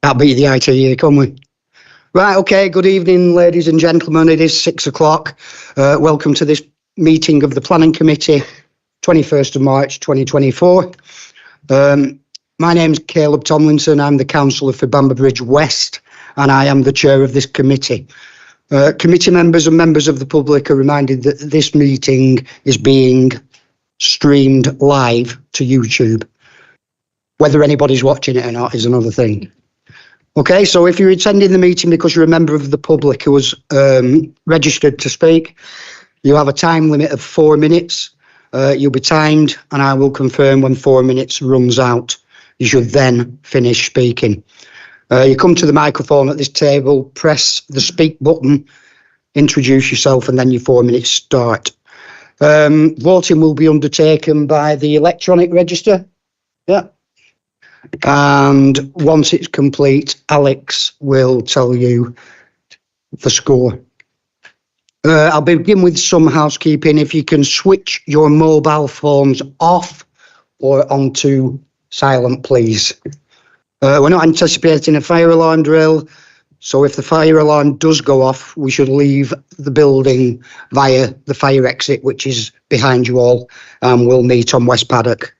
That'll be the ITE, can we? Right, okay, good evening, ladies and gentlemen. It is 6 o'clock. Welcome to this meeting of the Planning Committee, 21st of March 2024. My name's Caleb Tomlinson. I'm the councillor for Bamber Bridge West, and I am the chair of this committee. Committee members and members of the public are reminded that this meeting is being streamed live to YouTube. Whether anybody's watching it or not is another thing. Okay, so if you're attending the meeting because you're a member of the public who was registered to speak, you have a time limit of 4 minutes. You'll be timed and I will confirm when 4 minutes runs out. You should then finish speaking. You come to the microphone at this table, press the speak button, introduce yourself, and then your 4 minutes start. Voting will be undertaken by the electronic register. Yeah. And once it's complete, Alex will tell you the score. I'll begin with some housekeeping. If you can switch your mobile phones off or onto silent, please. We're not anticipating a fire alarm drill, so if the fire alarm does go off, we should leave the building via the fire exit, which is behind you all, and we'll meet on West Paddock.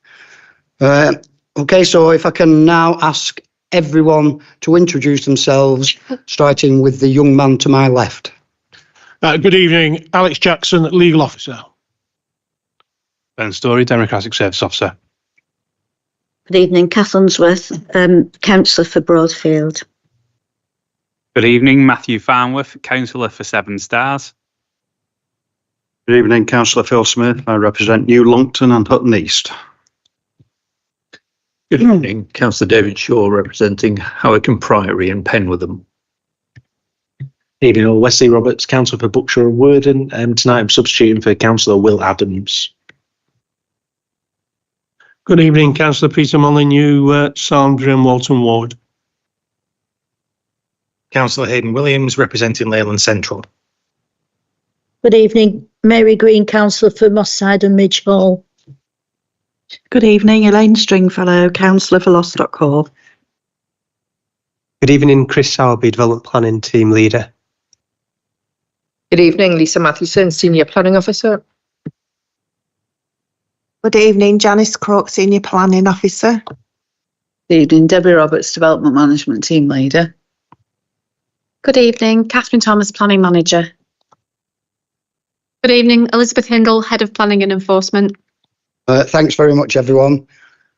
Okay, so if I can now ask everyone to introduce themselves, starting with the young man to my left. Good evening, Alex Jackson, Legal Officer. Ben Story, Democratic Service Officer. Good evening, Kath Unsworth, Councillor for Broadfield. Good evening, Matthew Farnworth, Councillor for Seven Stars. Good evening, Councillor Phil Smith. I represent New Longton and Hutton East. Good evening, Councillor David Shaw, representing Howick and Priory and Penwitham. Evening all, Wesley Roberts, Councillor for Buckshire and Worden, and tonight I'm substituting for Councillor Will Adams. Good evening, Councillor Peter Molyneux, Sandra and Walton Ward. Councillor Hayden Williams, representing Leyland Central. Good evening, Mary Green, Councillor for Moss Side and Midge Hall. Good evening, Elaine Stringfellow, Councillor for Lostock Hall. Good evening, Chris Sowerby, Development Planning Team Leader. Good evening, Lisa Mathewson, Senior Planning Officer. Good evening, Janice Crook, Senior Planning Officer. Good evening, Debbie Roberts, Development Management Team Leader. Good evening, Catherine Thomas, Planning Manager. Good evening, Elizabeth Hindle, Head of Planning and Enforcement. Thanks very much, everyone.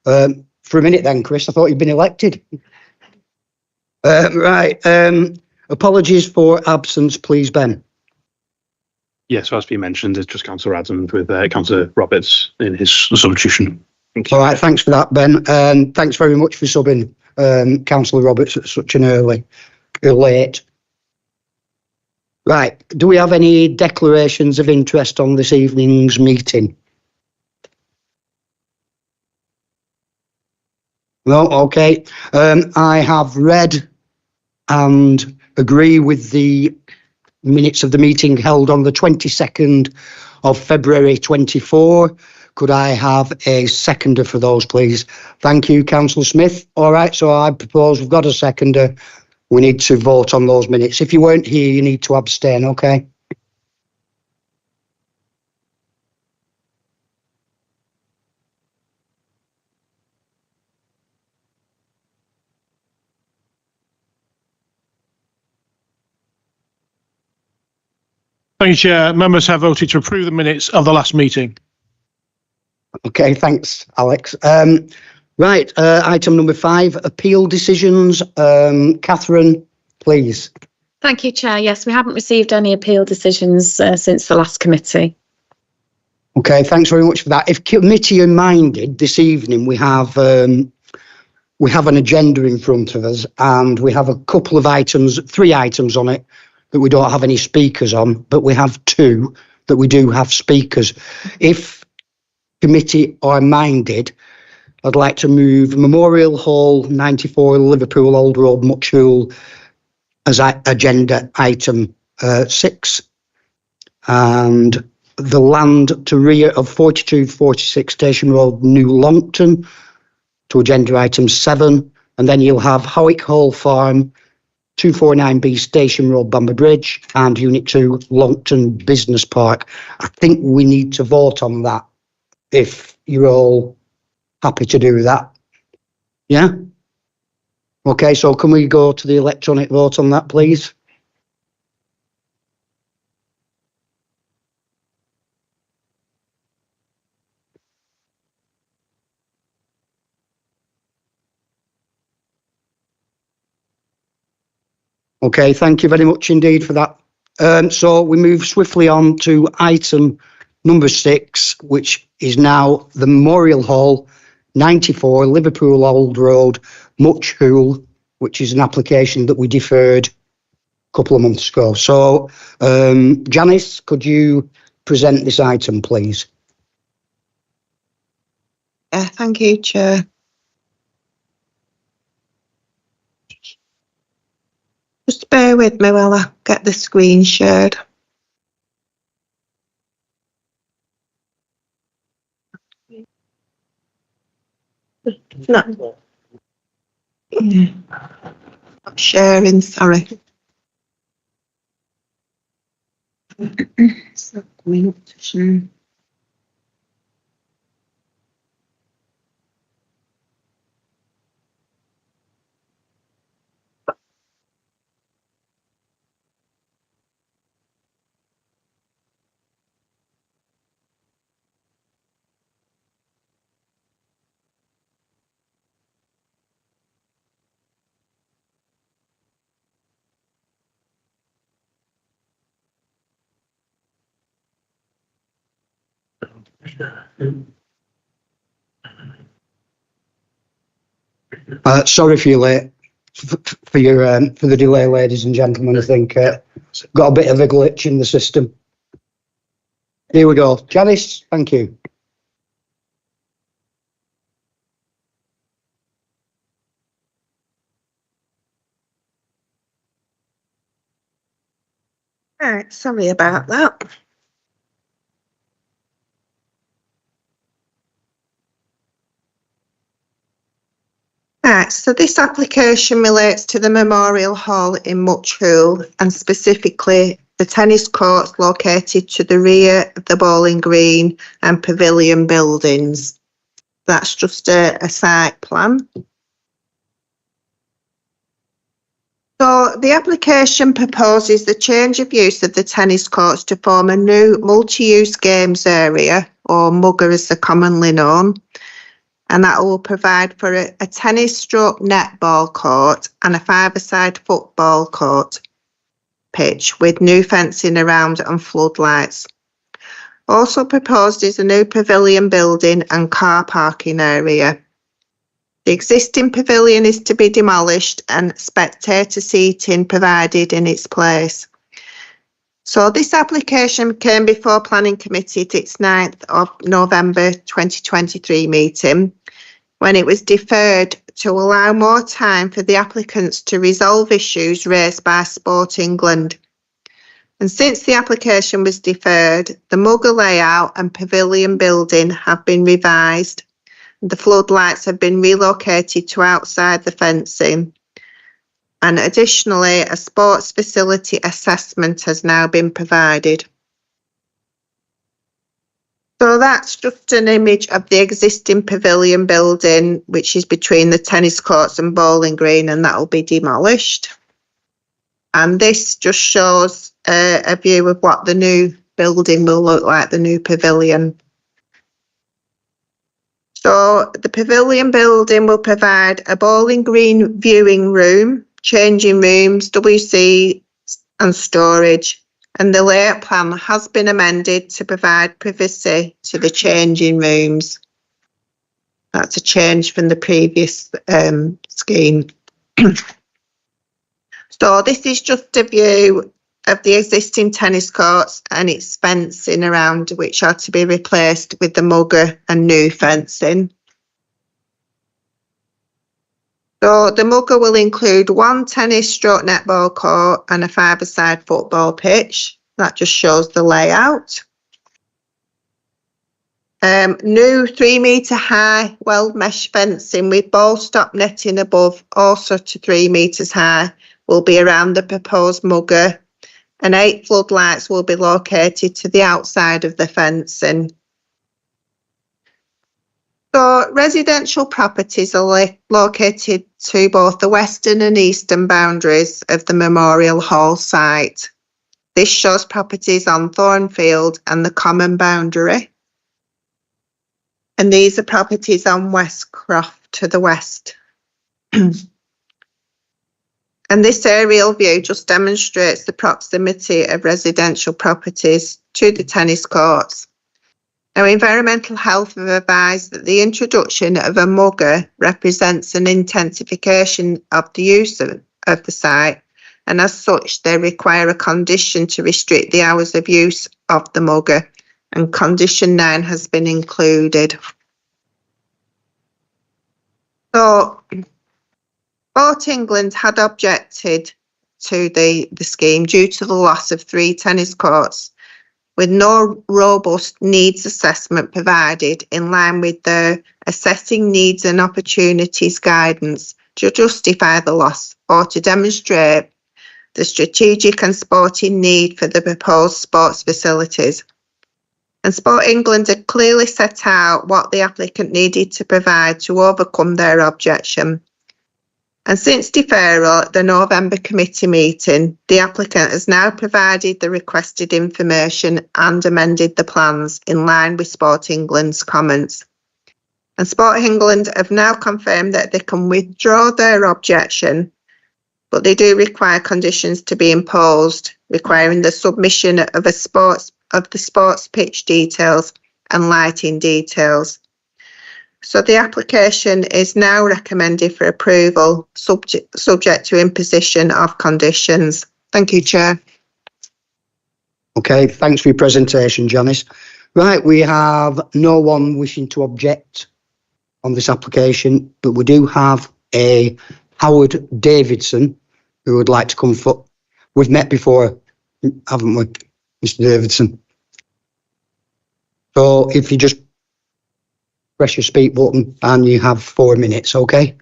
For a minute then, Chris, I thought you'd been elected. Right. Apologies for absence, please, Ben. Yes, so as been mentioned, it's just Councillor Adams with Councillor Roberts in his substitution. All right, thanks for that, Ben. And thanks very much for subbing Councillor Roberts at such an late. Right, do we have any declarations of interest on this evening's meeting? No, okay. I have read and agree with the minutes of the meeting held on the 22nd of February 24. Could I have a seconder for those, please? Thank you, Councillor Smith. All right, so I propose we've got a seconder. We need to vote on those minutes. If you weren't here, you need to abstain, okay? Thank you, Chair. Members have voted to approve the minutes of the last meeting. Okay, thanks, Alex. Right, item number 5, appeal decisions. Catherine, please. Thank you, Chair. Yes, we haven't received any appeal decisions since the last committee. Okay, thanks very much for that. If committee are minded, this evening we have an agenda in front of us and we have a couple of items, 3 items on it that we don't have any speakers on, but we have 2 that we do have speakers. If committee are minded, I'd like to move Memorial Hall 94 Liverpool Old Road Muchhool as agenda item 6, and the land to rear of 4246 Station Road, New Longton, to agenda item 7, And then you'll have Howick Hall Farm, 249B Station Road, Bamber Bridge, and Unit 2, Longton Business Park. I think we need to vote on that if you're all happy to do that. Yeah? Okay, so can we go to the electronic vote on that, please? Okay, thank you very much indeed for that. So we move swiftly on to item number 6, which is now the Memorial Hall, 94 Liverpool Old Road, Much Hool, which is an application that we deferred a couple of months ago. So, Janice, could you present this item, please? Yeah, thank you, Chair. Just bear with me while I get the screen shared. No. Not sharing, sorry. It's not coming up to share. Sorry for your late, for the delay, ladies and gentlemen. I think got a bit of a glitch in the system. Here we go. Janice, thank you. Right, sorry about that. Right, so this application relates to the Memorial Hall in Much Hool, and specifically the tennis courts located to the rear of the bowling green and pavilion buildings. That's just a site plan. So the application proposes the change of use of the tennis courts to form a new multi-use games area, or MUGA as they're commonly known, and that will provide for a tennis stroke netball court and a five-a-side football court pitch with new fencing around and floodlights. Also proposed is a new pavilion building and car parking area. The existing pavilion is to be demolished and spectator seating provided in its place. So this application came before Planning Committee at its 9th of November 2023 meeting, when it was deferred to allow more time for the applicants to resolve issues raised by Sport England. And since the application was deferred, the MUGA layout and pavilion building have been revised. The floodlights have been relocated to outside the fencing. And additionally, a sports facility assessment has now been provided. So that's just an image of the existing pavilion building, which is between the tennis courts and bowling green, and that will be demolished. And this just shows a view of what the new building will look like, the new pavilion. So the pavilion building will provide a bowling green viewing room, changing rooms, WC and storage, and the layout plan has been amended to provide privacy to the changing rooms. That's a change from the previous scheme. So this is just a view of the existing tennis courts and its fencing around, which are to be replaced with the MUGA and new fencing. So the MUGA will include one tennis stroke netball court and a five-a-side football pitch. That just shows the layout. New 3 metre high weld mesh fencing with ball stop netting above, also to 3 metres high, will be around the proposed mugger, and 8 floodlights will be located to the outside of the fencing. So residential properties are located to both the western and eastern boundaries of the Memorial Hall site. This shows properties on Thornfield and the common boundary. And these are properties on Westcroft to the west. And this aerial view just demonstrates the proximity of residential properties to the tennis courts. Now, Environmental Health have advised that the introduction of a mugger represents an intensification of the use of the site, and as such, they require a condition to restrict the hours of use of the mugger, and condition 9 has been included. So, Sport England had objected to the scheme due to the loss of 3 tennis courts, with no robust needs assessment provided in line with the Assessing Needs and Opportunities guidance to justify the loss or to demonstrate the strategic and sporting need for the proposed sports facilities. And Sport England had clearly set out what the applicant needed to provide to overcome their objection. And since deferral at the November committee meeting, the applicant has now provided the requested information and amended the plans in line with Sport England's comments. And Sport England have now confirmed that they can withdraw their objection, but they do require conditions to be imposed, requiring the submission of the sports pitch details and lighting details. So the application is now recommended for approval, subject to imposition of conditions. Thank you, Chair. Okay, thanks for your presentation, Janice. Right, we have no one wishing to object on this application, but we do have a Howard Davidson who would like to come forward. We've met before, haven't we, Mr. Davidson? So if you just press your speak button and you have 4 minutes, okay?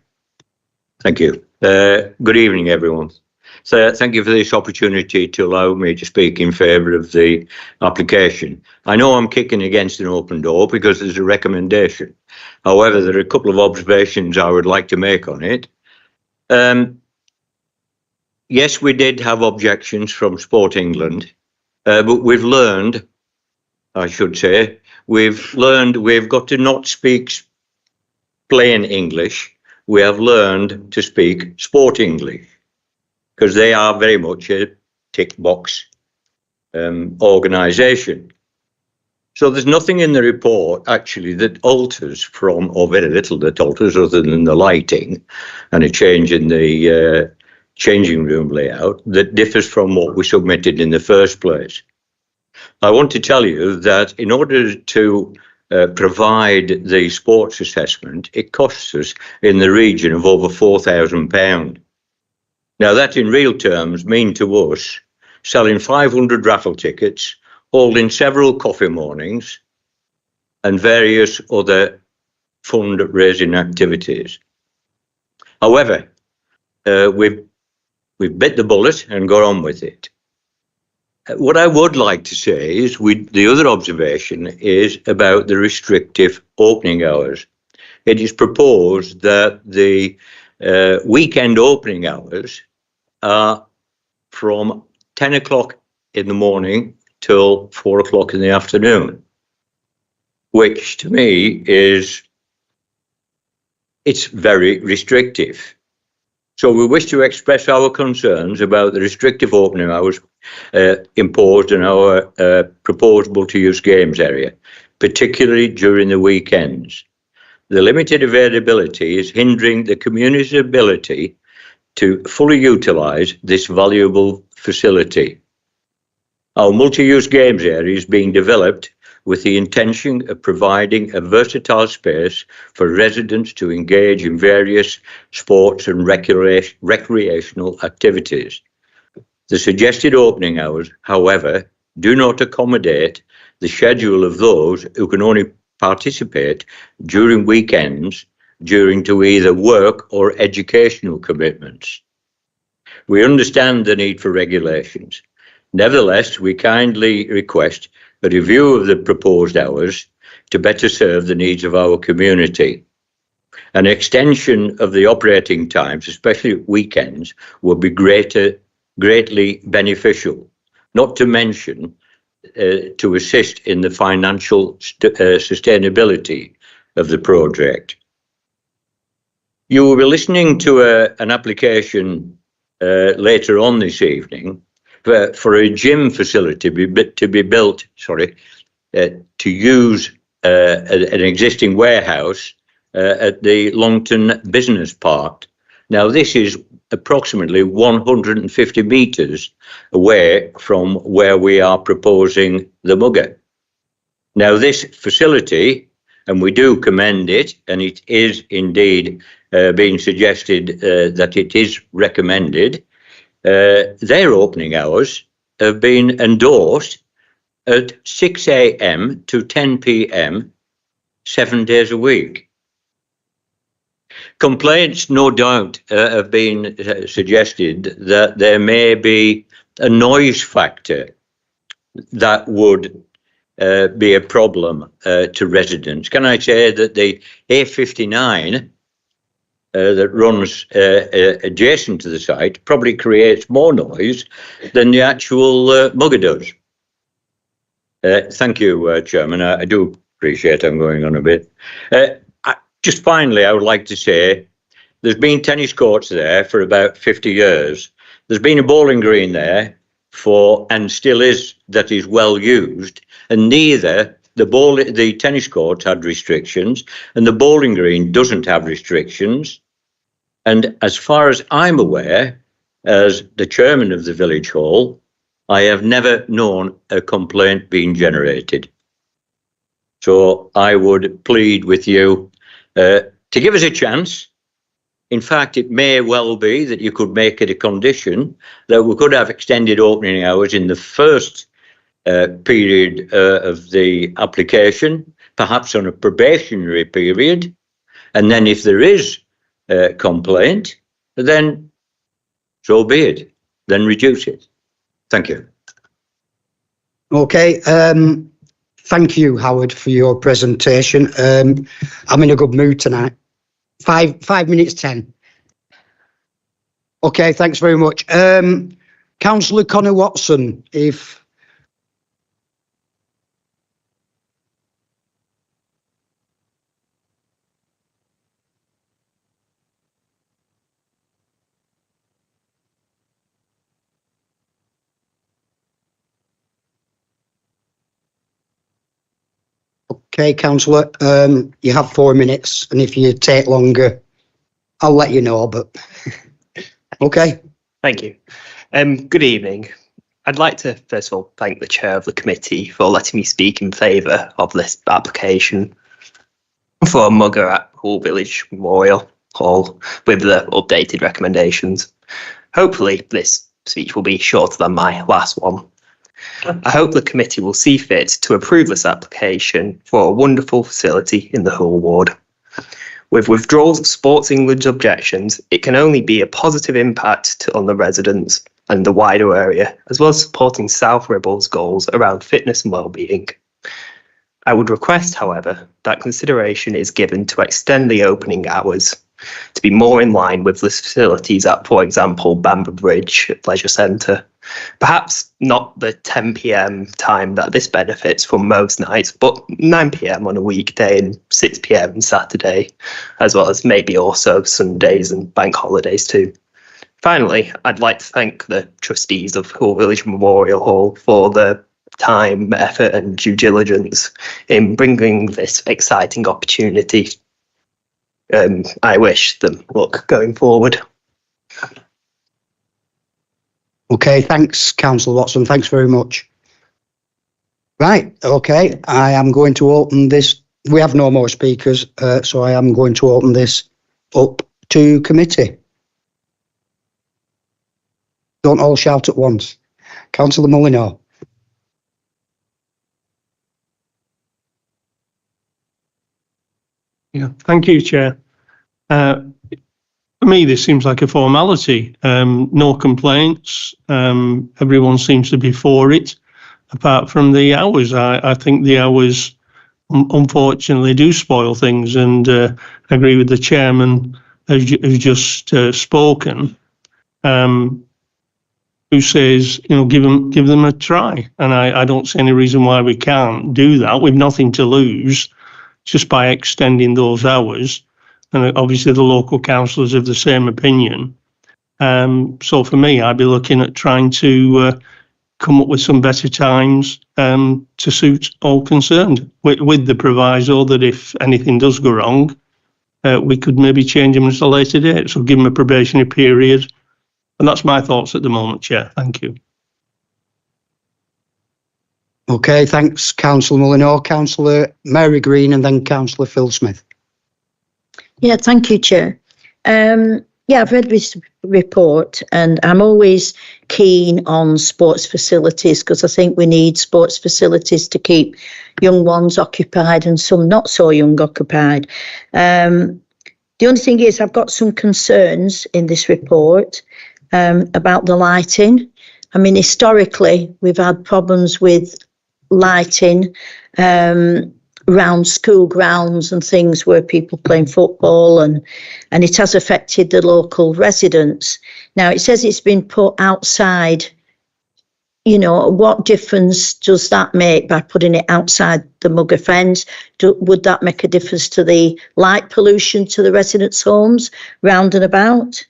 Thank you. Good evening, everyone. So thank you for this opportunity to allow me to speak in favour of the application. I know I'm kicking against an open door because there's a recommendation. However, there are a couple of observations I would like to make on it. Yes, we did have objections from Sport England, but we've learned, I should say, we've got to not speak plain English. We have learned to speak sport English because they are very much a tick box organisation. So there's nothing in the report actually that alters from, or very little that alters other than the lighting and a change in the changing room layout that differs from what we submitted in the first place. I want to tell you that in order to provide the sports assessment, it costs us in the region of over £4,000. Now that in real terms mean to us selling 500 raffle tickets, holding several coffee mornings and various other fundraising activities. However, we've bit the bullet and got on with it. What I would like to say is the other observation is about the restrictive opening hours. It is proposed that the weekend opening hours are from 10 o'clock in the morning till 4 o'clock in the afternoon, which to me it's very restrictive. So we wish to express our concerns about the restrictive opening hours imposed in our proposed multi-use games area, particularly during the weekends. The limited availability is hindering the community's ability to fully utilise this valuable facility. Our multi-use games area is being developed with the intention of providing a versatile space for residents to engage in various sports and recreational activities. The suggested opening hours, however, do not accommodate the schedule of those who can only participate during weekends due to either work or educational commitments. We understand the need for regulations. Nevertheless, we kindly request a review of the proposed hours to better serve the needs of our community. An extension of the operating times, especially weekends, would be greatly beneficial, not to mention to assist in the financial sustainability of the project. You will be listening to an application later on this evening for a gym facility to be built, to use an existing warehouse at the Longton Business Park. Now, this is approximately 150 metres away from where we are proposing the Mugger. Now, this facility, and we do commend it, and it is indeed being suggested that it is recommended, their opening hours have been endorsed at 6 a.m. to 10 p.m. 7 days a week. Complaints, no doubt, have been suggested that there may be a noise factor that would be a problem to residents. Can I say that the A59 that runs adjacent to the site probably creates more noise than the actual Mugger does? Thank you, Chairman. I do appreciate I'm going on a bit. Just finally, I would like to say there's been tennis courts there for about 50 years. There's been a bowling green there and still is, that is well used, and neither the tennis court had restrictions and the bowling green doesn't have restrictions. And as far as I'm aware, as the chairman of the village hall, I have never known a complaint being generated. So I would plead with you to give us a chance. In fact, it may well be that you could make it a condition that we could have extended opening hours in the first period of the application, perhaps on a probationary period. And then if there is a complaint, then so be it, then reduce it. Thank you. Okay. Thank you, Howard, for your presentation. I'm in a good mood tonight. 5 minutes 10. Okay, thanks very much. Councillor Connor Watson, if... Okay, Councillor, you have 4 minutes, and if you take longer, I'll let you know, but okay. Thank you. Good evening. I'd like to first of all thank the chair of the committee for letting me speak in favour of this application for a Mugger at Hull Village Memorial Hall with the updated recommendations. Hopefully this speech will be shorter than my last one. I hope the committee will see fit to approve this application for a wonderful facility in the Hull ward. With withdrawals of Sports England's objections, it can only be a positive impact on the residents and the wider area, as well as supporting South Ribble's goals around fitness and well-being. I would request, however, that consideration is given to extend the opening hours to be more in line with the facilities at, for example, Bamber Bridge Leisure Centre. Perhaps not the 10 p.m. time that this benefits from most nights, but 9 p.m. on a weekday and 6 p.m. Saturday, as well as maybe also Sundays and bank holidays too. Finally, I'd like to thank the trustees of Hull Village Memorial Hall for the time, effort and due diligence in bringing this exciting opportunity. I wish them luck going forward. Okay, thanks, Councillor Watson. Thanks very much. Right, okay, I am going to open this. We have no more speakers, so I am going to open this up to committee. Don't all shout at once. Councillor Molyneux. Yeah, thank you, Chair. For me, this seems like a formality. No complaints. Everyone seems to be for it, apart from the hours. I think the hours, unfortunately, do spoil things, and I agree with the chairman who's just spoken, who says, give them a try. And I don't see any reason why we can't do that. We've nothing to lose just by extending those hours. And obviously the local councillors have the same opinion. So for me, I'd be looking at trying to come up with some better times to suit all concerned, with the proviso that if anything does go wrong, we could maybe change them at a later date. So give them a probationary period. And that's my thoughts at the moment, Chair. Thank you. Okay, thanks, Councillor Mullinor. Councillor Mary Green and then Councillor Phil Smith. Yeah, thank you, Chair. I've read this report and I'm always keen on sports facilities because I think we need sports facilities to keep young ones occupied and some not so young occupied. The only thing is I've got some concerns in this report about the lighting. I mean, historically, we've had problems with lighting around school grounds and things where people playing football and it has affected the local residents. Now, it says it's been put outside. What difference does that make by putting it outside the Mugger fence? Would that make a difference to the light pollution to the residents' homes round and about?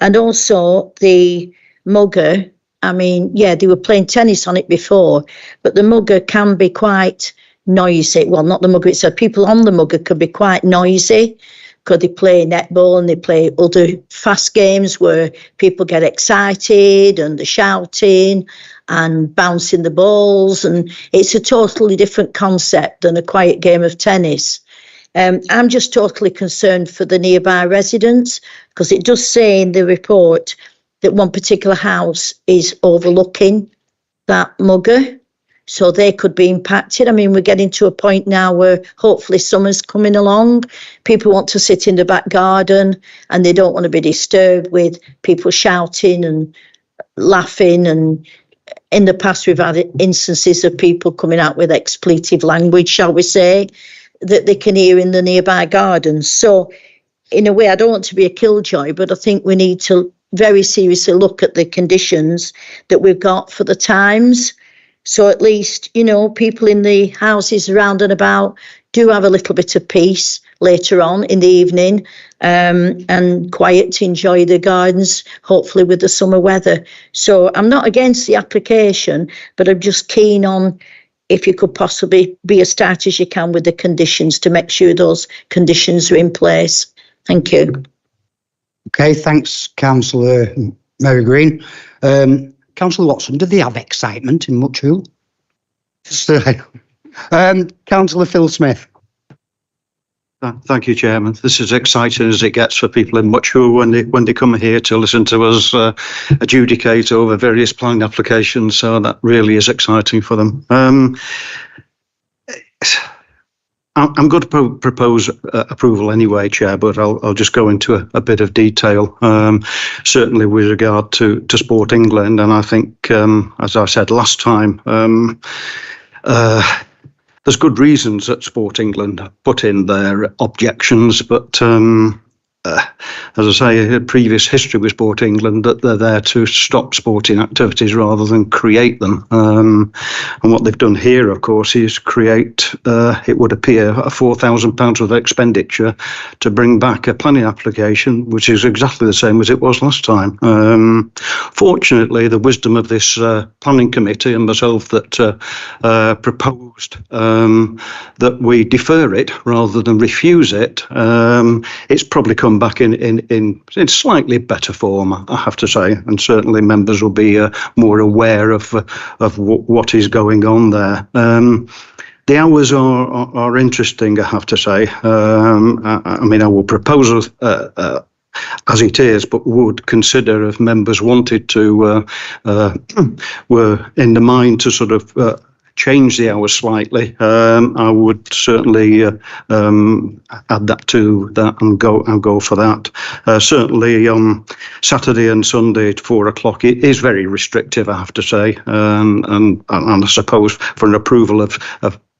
And also the Mugger, I mean, yeah, they were playing tennis on it before, but the Mugger can be quite noisy. Well, not the Mugger itself. People on the Mugger can be quite noisy because they play netball and they play other fast games where people get excited and they're shouting and bouncing the balls, and it's a totally different concept than a quiet game of tennis. I'm just totally concerned for the nearby residents because it does say in the report that one particular house is overlooking that Mugger, so they could be impacted. I mean, we're getting to a point now where hopefully summer's coming along. People want to sit in the back garden and they don't want to be disturbed with people shouting and laughing. And in the past, we've had instances of people coming out with expletive language, shall we say, that they can hear in the nearby gardens. So in a way, I don't want to be a killjoy, but I think we need to very seriously look at the conditions that we've got for the times. So at least, people in the houses around and about do have a little bit of peace later on in the evening and quiet to enjoy the gardens, hopefully with the summer weather. So I'm not against the application, but I'm just keen on if you could possibly be as tight as you can with the conditions to make sure those conditions are in place. Thank you. Okay, thanks, Councillor Mary Green. Councillor Watson, do they have excitement in Muchhool? Councillor Phil Smith. Thank you, Chairman. This is exciting as it gets for people in Muchhool when they come here to listen to us adjudicate over various planning applications. So that really is exciting for them. I'm going to propose approval anyway, Chair, but I'll just go into a bit of detail, certainly with regard to Sport England. And I think, as I said last time, there's good reasons that Sport England put in their objections, but as I say, previous history with Sport England that they're there to stop sporting activities rather than create them. And what they've done here, of course, is create, it would appear, a £4,000 of expenditure to bring back a planning application, which is exactly the same as it was last time. Fortunately, the wisdom of this planning committee and myself that proposed that we defer it rather than refuse it, it's probably come back in slightly better form, I have to say, and certainly members will be more aware of what is going on there. The hours are interesting, I have to say. I mean, I will propose as it is, but would consider if members wanted to, were in the mind to sort of change the hours slightly, I would certainly add that to that and go for that. Certainly on Saturday and Sunday at 4 o'clock, it is very restrictive, I have to say, and I suppose for an approval of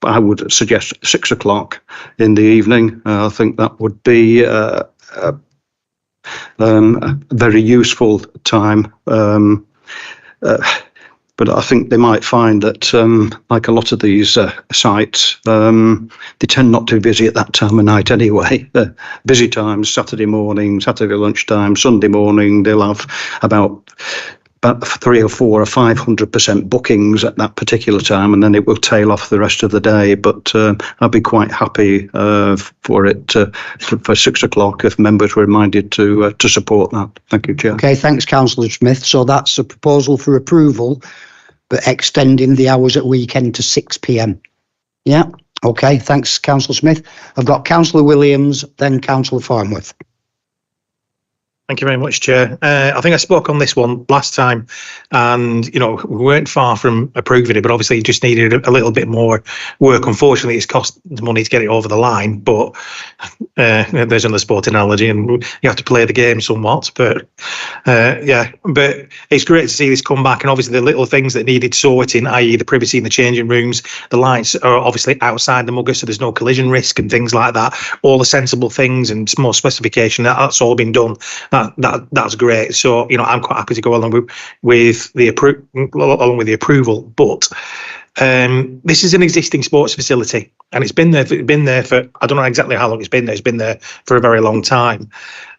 I would suggest 6 o'clock in the evening. I think that would be a very useful time. But I think they might find that, like a lot of these sites, they tend not to be busy at that time of night anyway. Busy times, Saturday morning, Saturday lunchtime, Sunday morning, they'll have about 300 or 400 or 500% bookings at that particular time, and then it will tail off the rest of the day. But I'd be quite happy for it for 6 o'clock if members were reminded to support that. Thank you, Chair. Okay, thanks, Councillor Smith. So that's a proposal for approval, but extending the hours at weekend to 6 p.m. Yeah. Okay. Thanks, Councillor Smith. I've got Councillor Williams, then Councillor Farnworth. Thank you very much, Chair. I think I spoke on this one last time, and we weren't far from approving it, but obviously it just needed a little bit more work. Unfortunately, it's cost money to get it over the line, but there's another sporting analogy, and you have to play the game somewhat. But but it's great to see this come back, and obviously the little things that needed sorting, i.e. the privacy in the changing rooms, the lights are obviously outside the mugger, so there's no collision risk and things like that. All the sensible things and more specification, that's all been done. That's great. So I'm quite happy to go along with the approval. But this is an existing sports facility, and it's been there for I don't know exactly how long it's been there. It's been there for a very long time.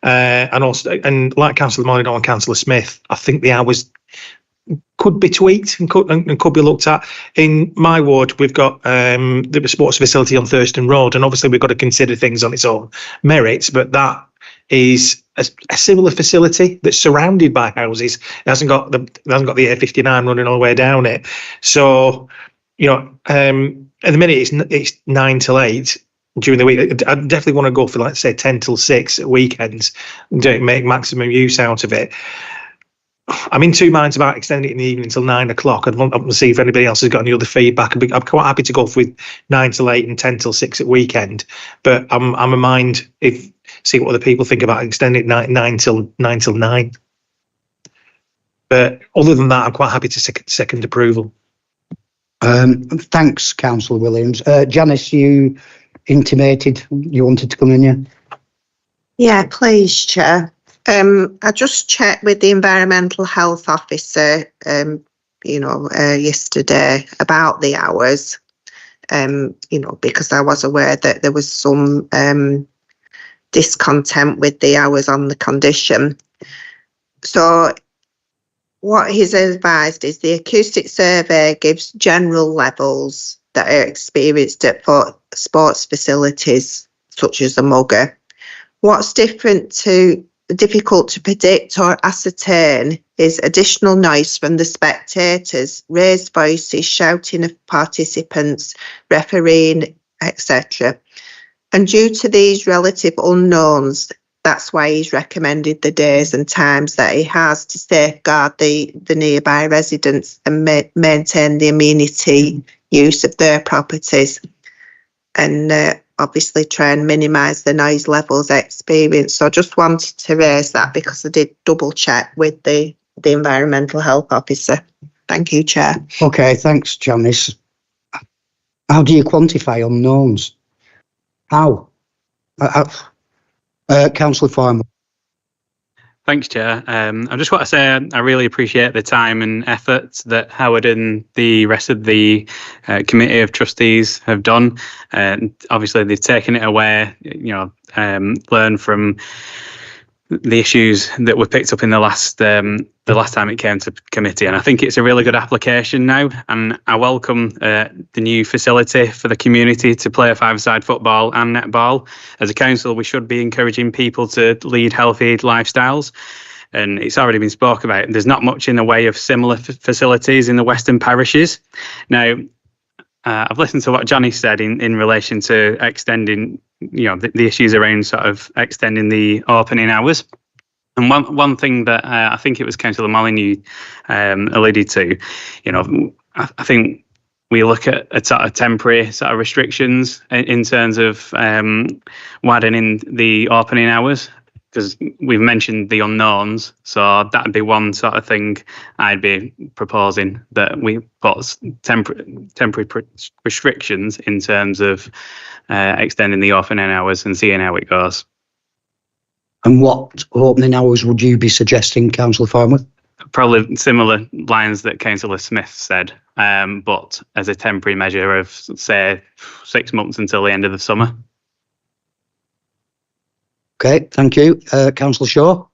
And like Councillor Molyneux and Councillor Smith, I think the hours could be tweaked and could be looked at. In my ward, we've got the sports facility on Thurston Road, and obviously we've got to consider things on its own merits, but that is a similar facility that's surrounded by houses. It hasn't got the A59 running all the way down it. So, at the minute it's 9 till 8 during the week. I definitely want to go for, like, say, 10 till 6 at weekends and make maximum use out of it. I'm in two minds about extending it in the evening until 9 o'clock. I'd want to see if anybody else has got any other feedback. I'm quite happy to go with 9 till 8 and 10 till 6 at weekend. But I'm a mind see what other people think about extending it 9 till 9. But other than that, I'm quite happy to second approval. Thanks, Councillor Williams. Janice, you intimated you wanted to come in, yeah? Yeah, please, Chair. I just checked with the Environmental Health Officer, yesterday about the hours, because I was aware that there was some discontent with the hours on the condition. So what he's advised is the acoustic survey gives general levels that are experienced at sports facilities such as the Mugger. What's difficult to predict or ascertain is additional noise from the spectators, raised voices, shouting of participants, refereeing, etc. And due to these relative unknowns, that's why he's recommended the days and times that he has to safeguard the nearby residents and maintain the amenity use of their properties, and obviously try and minimise the noise levels experienced. So I just wanted to raise that because I did double check with the Environmental Health Officer. Thank you, Chair. Okay, thanks, Janice. How do you quantify unknowns? How? Councillor Farmer. Thanks, Chair. I just want to say I really appreciate the time and effort that Howard and the rest of the Committee of Trustees have done. Obviously, they've taken it away, learned from the issues that were picked up in the last time it came to committee, and I think it's a really good application now. And I welcome the new facility for the community to play a five-a-side football and netball. As a council, we should be encouraging people to lead healthy lifestyles, and it's already been spoke about. There's not much in the way of similar facilities in the western parishes. Now, I've listened to what Johnny said in relation to extending, the issues around sort of extending the opening hours. And one thing that I think it was Councillor Molyneux alluded to, I think we look at a sort of temporary sort of restrictions in terms of widening the opening hours, because we've mentioned the unknowns. So that'd be one sort of thing I'd be proposing, that we put temporary restrictions in terms of extending the opening hours and seeing how it goes. And what opening hours would you be suggesting, Councillor Farnworth? Probably similar lines that Councillor Smith said, but as a temporary measure of, say, 6 months until the end of the summer. Okay, thank you. Councillor Shaw?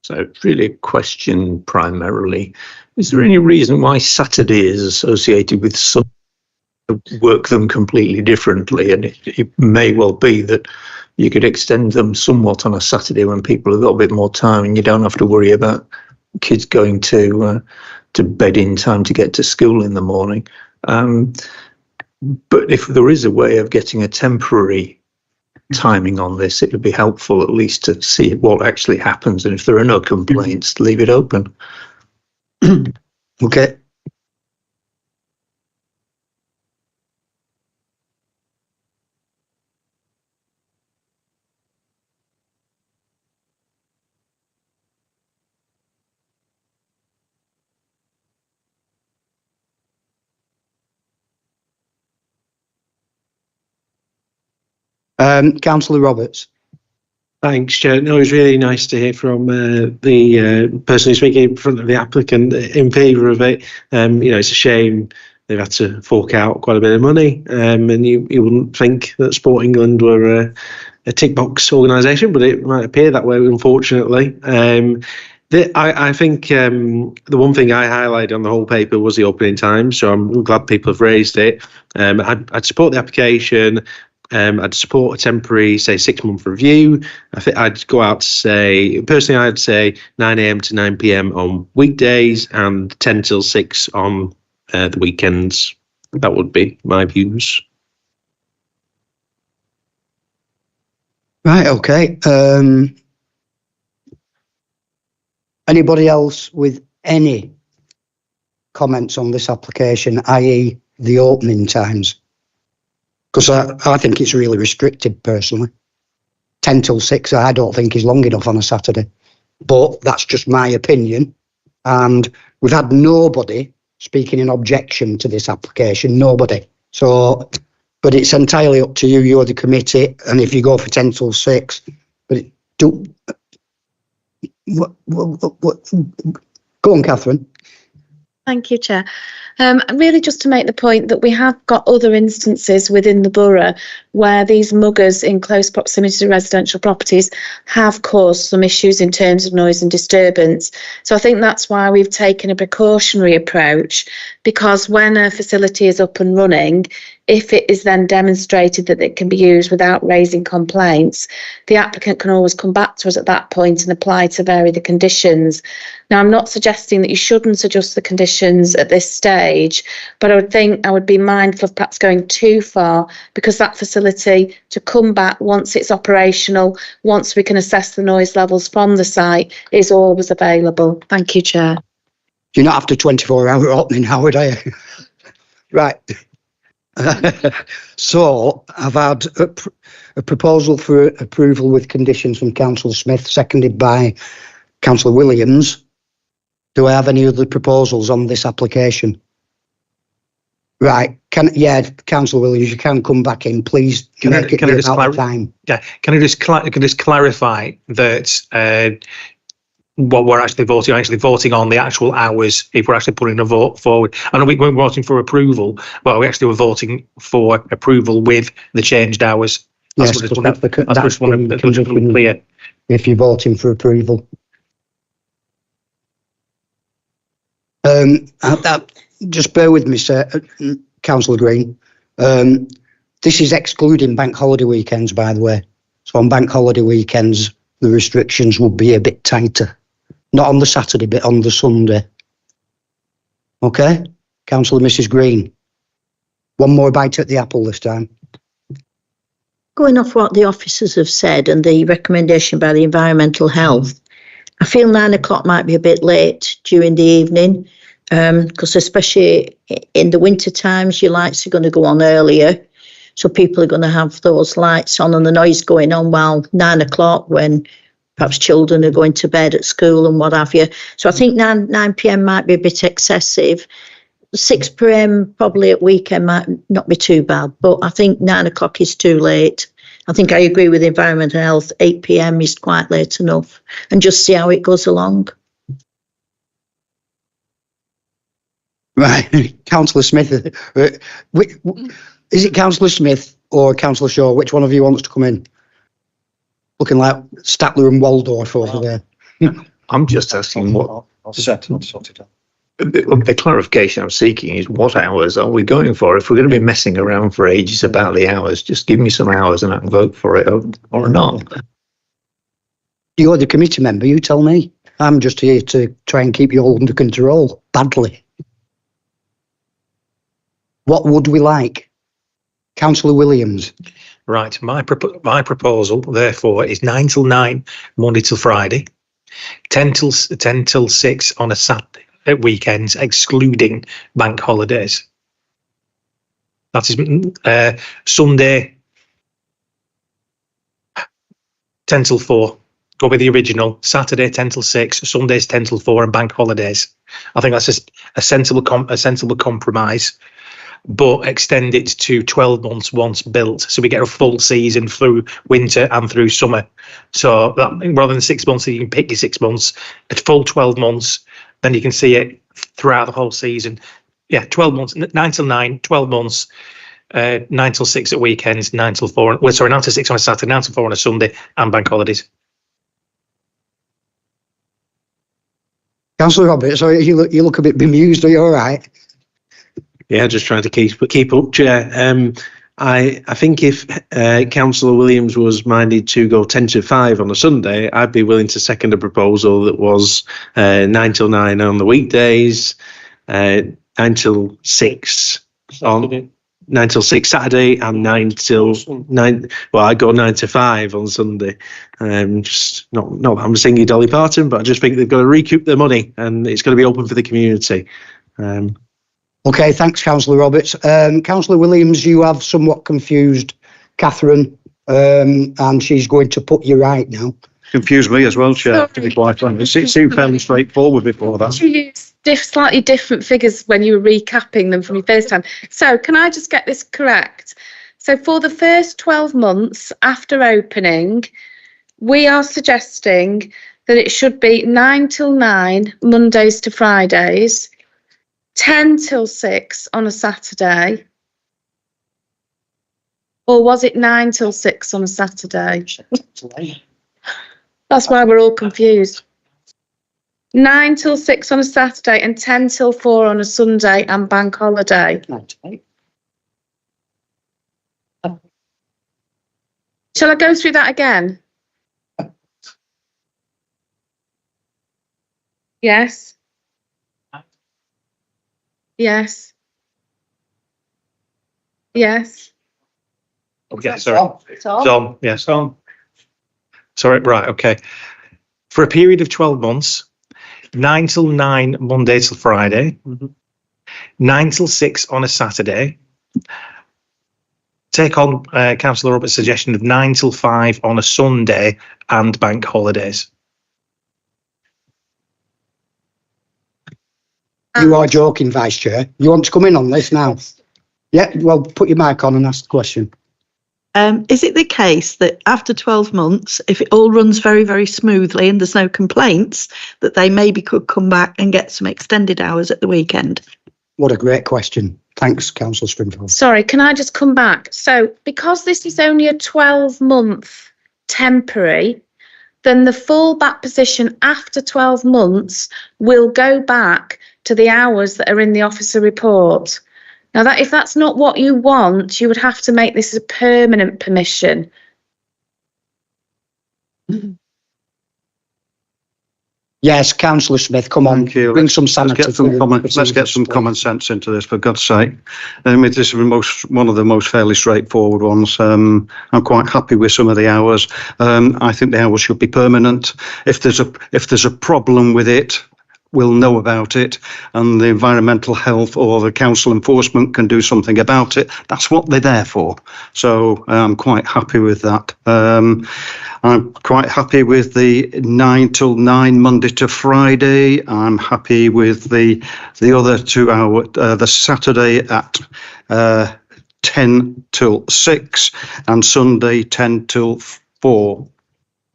So it's really a question primarily. Is there any reason why Saturday is associated with some work them completely differently? And it may well be that you could extend them somewhat on a Saturday when people have got a bit more time and you don't have to worry about kids going to bed in time to get to school in the morning. But if there is a way of getting a temporary timing on this, it would be helpful at least to see what actually happens. And if there are no complaints, leave it open. Okay. Councillor Roberts. Thanks, Chair. No, it was really nice to hear from the person who's speaking in front of the applicant in favour of it. It's a shame they've had to fork out quite a bit of money, and you wouldn't think that Sport England were a tick box organisation, but it might appear that way, unfortunately. I think the one thing I highlighted on the whole paper was the opening time, so I'm glad people have raised it. I'd support the application. I'd support a temporary, say, 6-month review. I think I'd go out to say, personally, I'd say 9 a.m. to 9 p.m. on weekdays and 10 till 6 on the weekends. That would be my views. Right, okay. Anybody else with any comments on this application, i.e. the opening times? Because I think it's really restricted, personally. 10 till 6, I don't think is long enough on a Saturday. But that's just my opinion. And we've had nobody speaking in objection to this application, nobody. So, but it's entirely up to you, you're the committee, and if you go for 10 till 6, but go on, Catherine. Thank you, Chair. Really just to make the point that we have got other instances within the borough where these muggers in close proximity to residential properties have caused some issues in terms of noise and disturbance. So I think that's why we've taken a precautionary approach, because when a facility is up and running, if it is then demonstrated that it can be used without raising complaints, the applicant can always come back to us at that point and apply to vary the conditions. Now, I'm not suggesting that you shouldn't adjust the conditions at this stage, but I would think I would be mindful of perhaps going too far, because that facility to come back once it's operational, once we can assess the noise levels from the site, is always available. Thank you, Chair. You're not after 24-hour opening, Howard, are you? Right. So I've had a proposal for approval with conditions from Councillor Smith, seconded by Councillor Williams. Do I have any other proposals on this application? Right. Councillor Williams, you can come back in, please. Can I just clarify that what we're actually voting on the actual hours, if we're actually putting a vote forward. I know we weren't voting for approval, but we actually were voting for approval with the changed hours. Yes, that's clear. If you're voting for approval. Just bear with me, sir, Councillor Green. This is excluding bank holiday weekends, by the way. So on bank holiday weekends, the restrictions will be a bit tighter. Not on the Saturday, but on the Sunday. Okay? Councillor Mrs. Green. One more bite at the apple this time. Going off what the officers have said and the recommendation by the environmental health, I feel 9 o'clock might be a bit late during the evening. because especially in the winter times, your lights are going to go on earlier. So people are going to have those lights on and the noise going on while 9 o'clock when perhaps children are going to bed at school and what have you. So I think 9 p.m. might be a bit excessive. 6 p.m. probably at weekend might not be too bad, but I think 9 o'clock is too late. I think I agree with Environment and Health. 8 p.m. is quite late enough, and just see how it goes along. Right, Councillor Smith. Is it Councillor Smith or Councillor Shaw? Which one of you wants to come in? Looking like Statler and Waldorf over there. I'm just asking what the clarification I'm seeking is what hours are we going for? If we're going to be messing around for ages about the hours, just give me some hours and I can vote for it or not. You're the committee member, you tell me. I'm just here to try and keep you all under control, badly. What would we like? Councillor Williams. Right, my proposal, therefore, is 9 till 9, Monday till Friday, 10 till 6 on a Saturday, at weekends, excluding bank holidays. That is Sunday, 10 till 4. Go with the original. Saturday, 10 till 6. Sundays, 10 till 4, and bank holidays. I think that's a sensible compromise. But extend it to 12 months once built, so we get a full season through winter and through summer. So that, rather than 6 months, you can pick your 6 months, a full 12 months, then you can see it throughout the whole season. Yeah, 12 months, 9 till 9, 12 months, 9 till 6 at weekends, 9 till 4. Well, sorry, 9 till 6 on a Saturday, 9 till 4 on a Sunday, and bank holidays. Councillor Roberts, so you look a bit bemused. Are you all right? Yeah, just trying to keep up, Chair. I think if Councillor Williams was minded to go 10 to 5 on a Sunday, I'd be willing to second a proposal that was 9 till 9 on the weekdays, 9 till 6 on 9 till 6 Saturday, and 9 till 9. Well, I go 9 to 5 on Sunday. Just not that I'm singing Dolly Parton, but I just think they've got to recoup their money, and it's going to be open for the community. Okay, thanks, Councillor Roberts. Councillor Williams, you have somewhat confused Catherine, and she's going to put you right now. Confused me as well, Chair, to be quite honest. It seemed fairly straightforward before that. You used slightly different figures when you were recapping them from your first time. So can I just get this correct? So for the first 12 months after opening, we are suggesting that it should be 9 till 9, Mondays to Fridays, 10 till 6 on a Saturday, or was it 9 till 6 on a Saturday? That's why we're all confused. 9 till 6 on a Saturday and 10 till 4 on a Sunday and bank holiday. Shall I go through that again? Yes. Yes. Yes. Okay, sorry. Tom. Yes. Tom. Sorry, right, okay. For a period of 12 months, 9 till 9, Monday till Friday, 9 till 6 on a Saturday. Take on Councillor Roberts' suggestion of 9 till 5 on a Sunday and bank holidays. You are joking, Vice Chair. You want to come in on this now? Yeah, well, put your mic on and ask the question. Is it the case that after 12 months, if it all runs very, very smoothly and there's no complaints, that they maybe could come back and get some extended hours at the weekend? What a great question. Thanks, Councillor Springfield. Sorry, can I just come back? So because this is only a 12-month temporary, then the full back position after 12 months will go back to the hours that are in the officer report. Now, that if that's not what you want, you would have to make this a permanent permission. Yes, Councillor Smith, come on. Thank you. Bring some sanity. Let's get some common sense into this, for God's sake. This is one of the most fairly straightforward ones. I'm quite happy with some of the hours. I think the hours should be permanent. If there's a problem with it, will know about it, and the environmental health or the council enforcement can do something about it. That's what they're there for. So I'm quite happy with that. I'm quite happy with the 9 till 9 Monday to Friday. I'm happy with the other 2 hour, the Saturday at 10 till 6 and Sunday 10 till 4.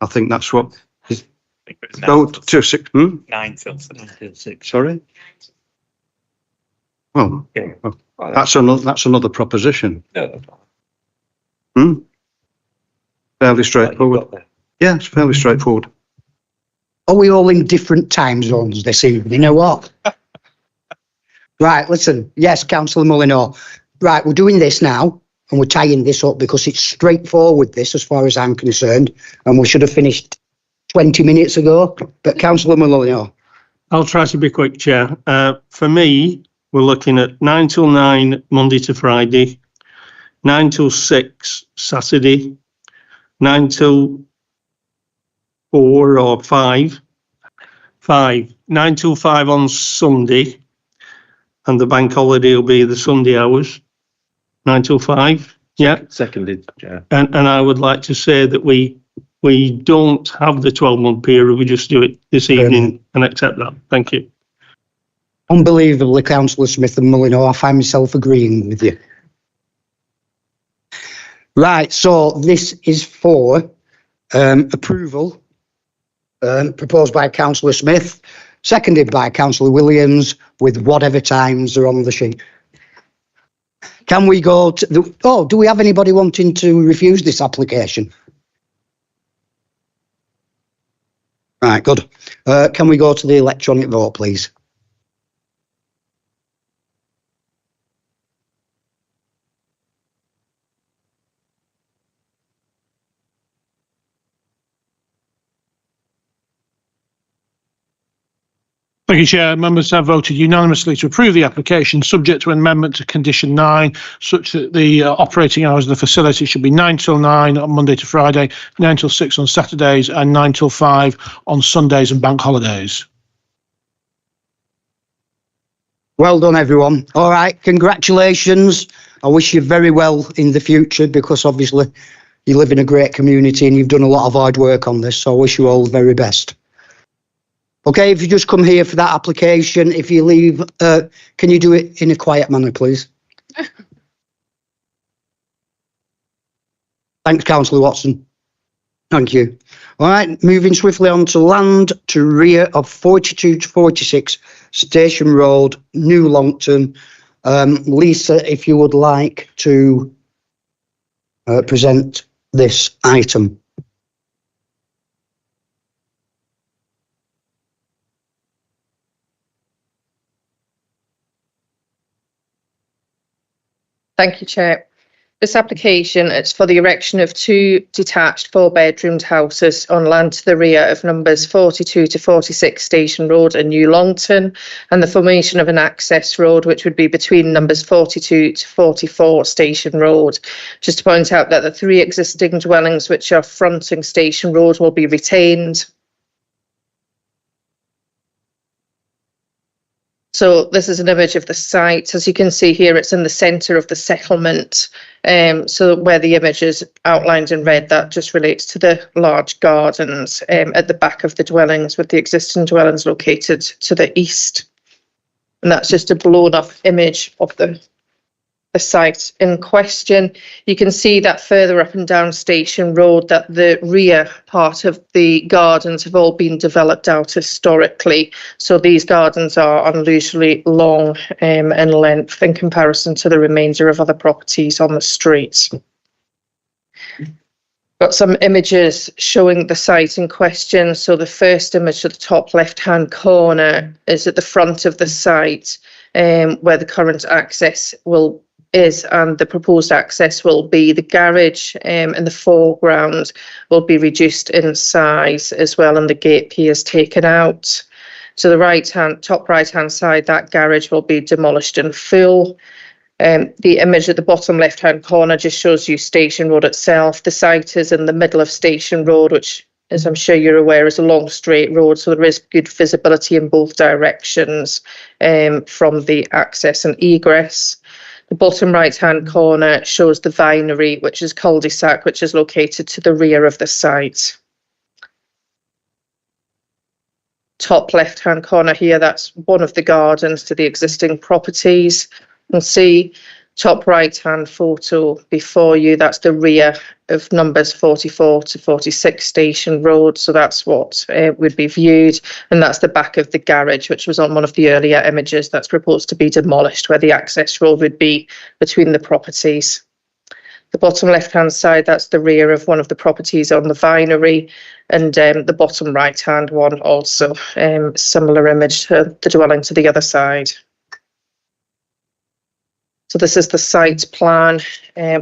I think that's what. Go to 6. 9 till 6. Sorry. Well, that's another proposition. Fairly straightforward. Yeah, it's fairly straightforward. Are we all in different time zones this evening? You know what? Right, listen. Yes, Councillor Mullinor. Right, we're doing this now and we're tying this up because it's straightforward, this, as far as I'm concerned, and we should have finished 20 minutes ago. But Councillor Mullinor. I'll try to be quick, Chair. For me, we're looking at 9 till 9 Monday to Friday, 9 till 6 Saturday, 9 till 4 or 5, 9 till 5 on Sunday, and the bank holiday will be the Sunday hours, 9 till 5. Yeah. Seconded, Chair. And I would like to say that we don't have the 12-month period. We just do it this evening and accept that. Thank you. Unbelievably, Councillor Smith and Mullinor, I find myself agreeing with you. Right, so this is for approval, proposed by Councillor Smith, seconded by Councillor Williams, with whatever times are on the sheet. Can we go to the, do we have anybody wanting to refuse this application? Right, good. Can we go to the electronic vote, please? Thank you, Chair. Members have voted unanimously to approve the application, subject to amendment to condition 9, such that the operating hours of the facility should be 9 till 9 on Monday to Friday, 9 till 6 on Saturdays, and 9 till 5 on Sundays and bank holidays. Well done, everyone. All right, congratulations. I wish you very well in the future, because obviously you live in a great community and you've done a lot of hard work on this, so I wish you all the very best. Okay, if you just come here for that application, if you leave, can you do it in a quiet manner, please? Thanks, Councillor Watson. Thank you. All right, moving swiftly on to land to rear of 42 to 46 Station Road, New Longton. Lisa, if you would like to present this item. Thank you, Chair. This application, it's for the erection of 2 detached 4-bedroomed houses on land to the rear of numbers 42 to 46 Station Road in New Longton, and the formation of an access road which would be between numbers 42 to 44 Station Road. Just to point out that the 3 existing dwellings which are fronting Station Road will be retained. So this is an image of the site. As you can see here, it's in the centre of the settlement. So where the image is outlined in red, that just relates to the large gardens at the back of the dwellings, with the existing dwellings located to the east. And that's just a blown up image of the site in question. You can see that further up and down Station Road that the rear part of the gardens have all been developed out historically. So these gardens are unusually long in length in comparison to the remainder of other properties on the street. Got some images showing the site in question. So the first image at the top left-hand corner is at the front of the site, where the current access is, and the proposed access will be. The garage in the foreground will be reduced in size as well, and the gate piers taken out. To the top right hand side, that garage will be demolished in full. The image at the bottom left hand corner just shows you Station Road itself. The site is in the middle of Station Road, which as I'm sure you're aware, is a long straight road, so there is good visibility in both directions from the access and egress. The bottom right-hand corner shows the vinery, which is cul-de-sac, which is located to the rear of the site. Top left-hand corner here, that's one of the gardens to the existing properties. You'll see top right-hand photo before you, that's the rear of numbers 44 to 46 Station Road. So that's what would be viewed. And that's the back of the garage, which was on one of the earlier images that's proposed to be demolished, where the access road would be between the properties. The bottom left-hand side, that's the rear of one of the properties on the vinery, and the bottom right-hand one also, similar image to the dwelling to the other side. So this is the site plan,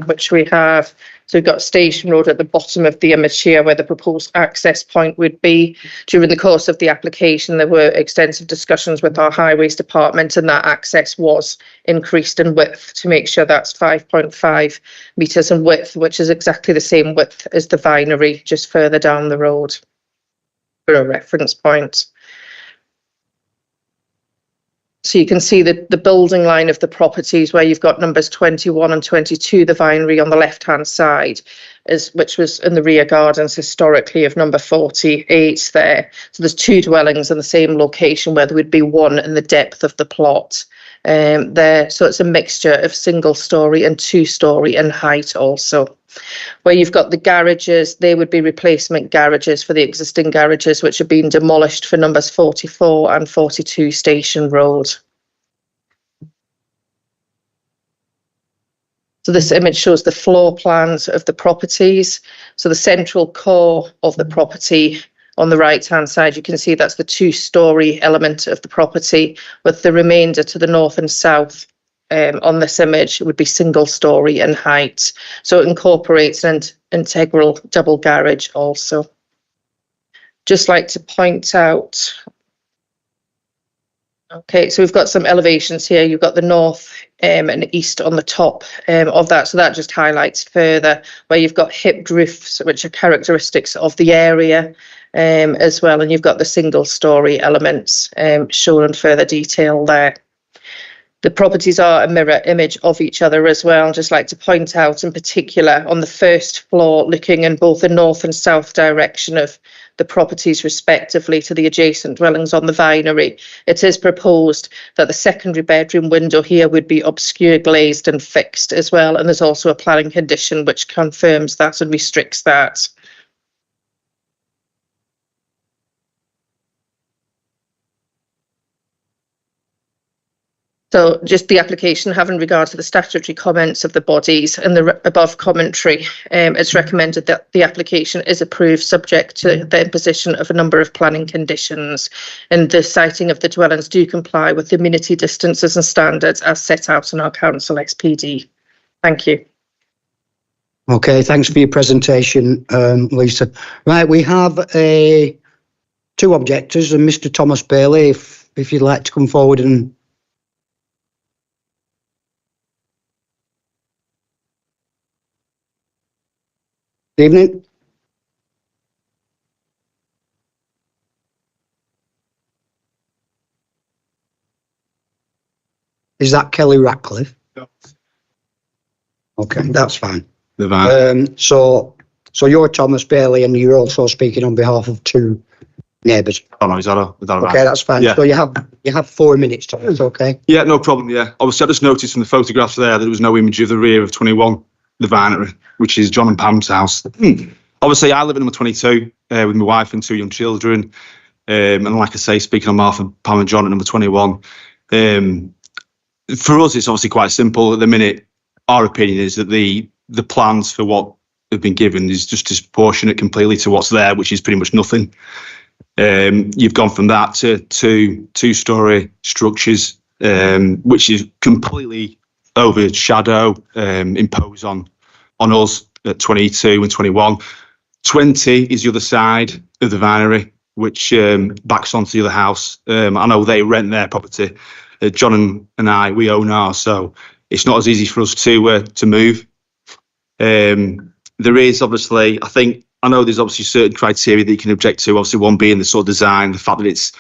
which we have. So we've got Station Road at the bottom of the image here, where the proposed access point would be. During the course of the application, there were extensive discussions with our Highways Department, and that access was increased in width to make sure that's 5.5 metres in width, which is exactly the same width as the vinery just further down the road, for a reference point. So you can see the building line of the properties, where you've got numbers 21 and 22, the vinery on the left-hand side, which was in the rear gardens historically of number 48 there. So there's two dwellings in the same location, where there would be one in the depth of the plot there. So it's a mixture of single-storey and two-storey in height also. Where you've got the garages, they would be replacement garages for the existing garages, which have been demolished for numbers 44 and 42 Station Road. So this image shows the floor plans of the properties. So the central core of the property on the right-hand side, you can see that's the two-storey element of the property, with the remainder to the north and south. On this image, it would be single-storey in height. So it incorporates an integral double garage also. Just like to point out, okay, so we've got some elevations here. You've got the north and east on the top of that. So that just highlights further where you've got hipped roofs, which are characteristics of the area as well. And you've got the single-storey elements shown in further detail there. The properties are a mirror image of each other as well. I'd just like to point out in particular on the first floor, looking in both the north and south direction of the properties respectively to the adjacent dwellings on the vinery, it is proposed that the secondary bedroom window here would be obscure glazed and fixed as well. And there's also a planning condition which confirms that and restricts that. So just the application, having regard to the statutory comments of the bodies and the above commentary, it's recommended that the application is approved subject to the imposition of a number of planning conditions, and the siting of the dwellings do comply with the amenity distances and standards as set out in our council XPD. Thank you. Okay, thanks for your presentation, Lisa. Right, we have two objectors, and Mr. Thomas Bailey, if you'd like to come forward and Good evening. Is that Kelly Ratcliffe? No. Okay, that's fine. The van. So you're Thomas Bailey, and you're also speaking on behalf of two neighbours. Oh no, is that a Okay, that's fine. Yeah. So you have 4 minutes, Thomas. Okay. Yeah, no problem. Yeah, obviously I just noticed from the photographs there that there was no image of the rear of 21, the vinery, which is John and Pam's house. Obviously, I live in number 22 with my wife and two young children. And like I say, speaking on behalf of Pam and John at number 21, for us, it's obviously quite simple. At the minute, our opinion is that the plans for what have been given is just disproportionate completely to what's there, which is pretty much nothing. You've gone from that to two-storey structures, which is completely overshadow, impose on us at 22 and 21. 20 is the other side of the vinery, which backs onto the other house. I know they rent their property. John and I, we own ours, so it's not as easy for us to move. There is obviously, I I know there's obviously certain criteria that you can object to. Obviously, one being the sort of design, the fact that it's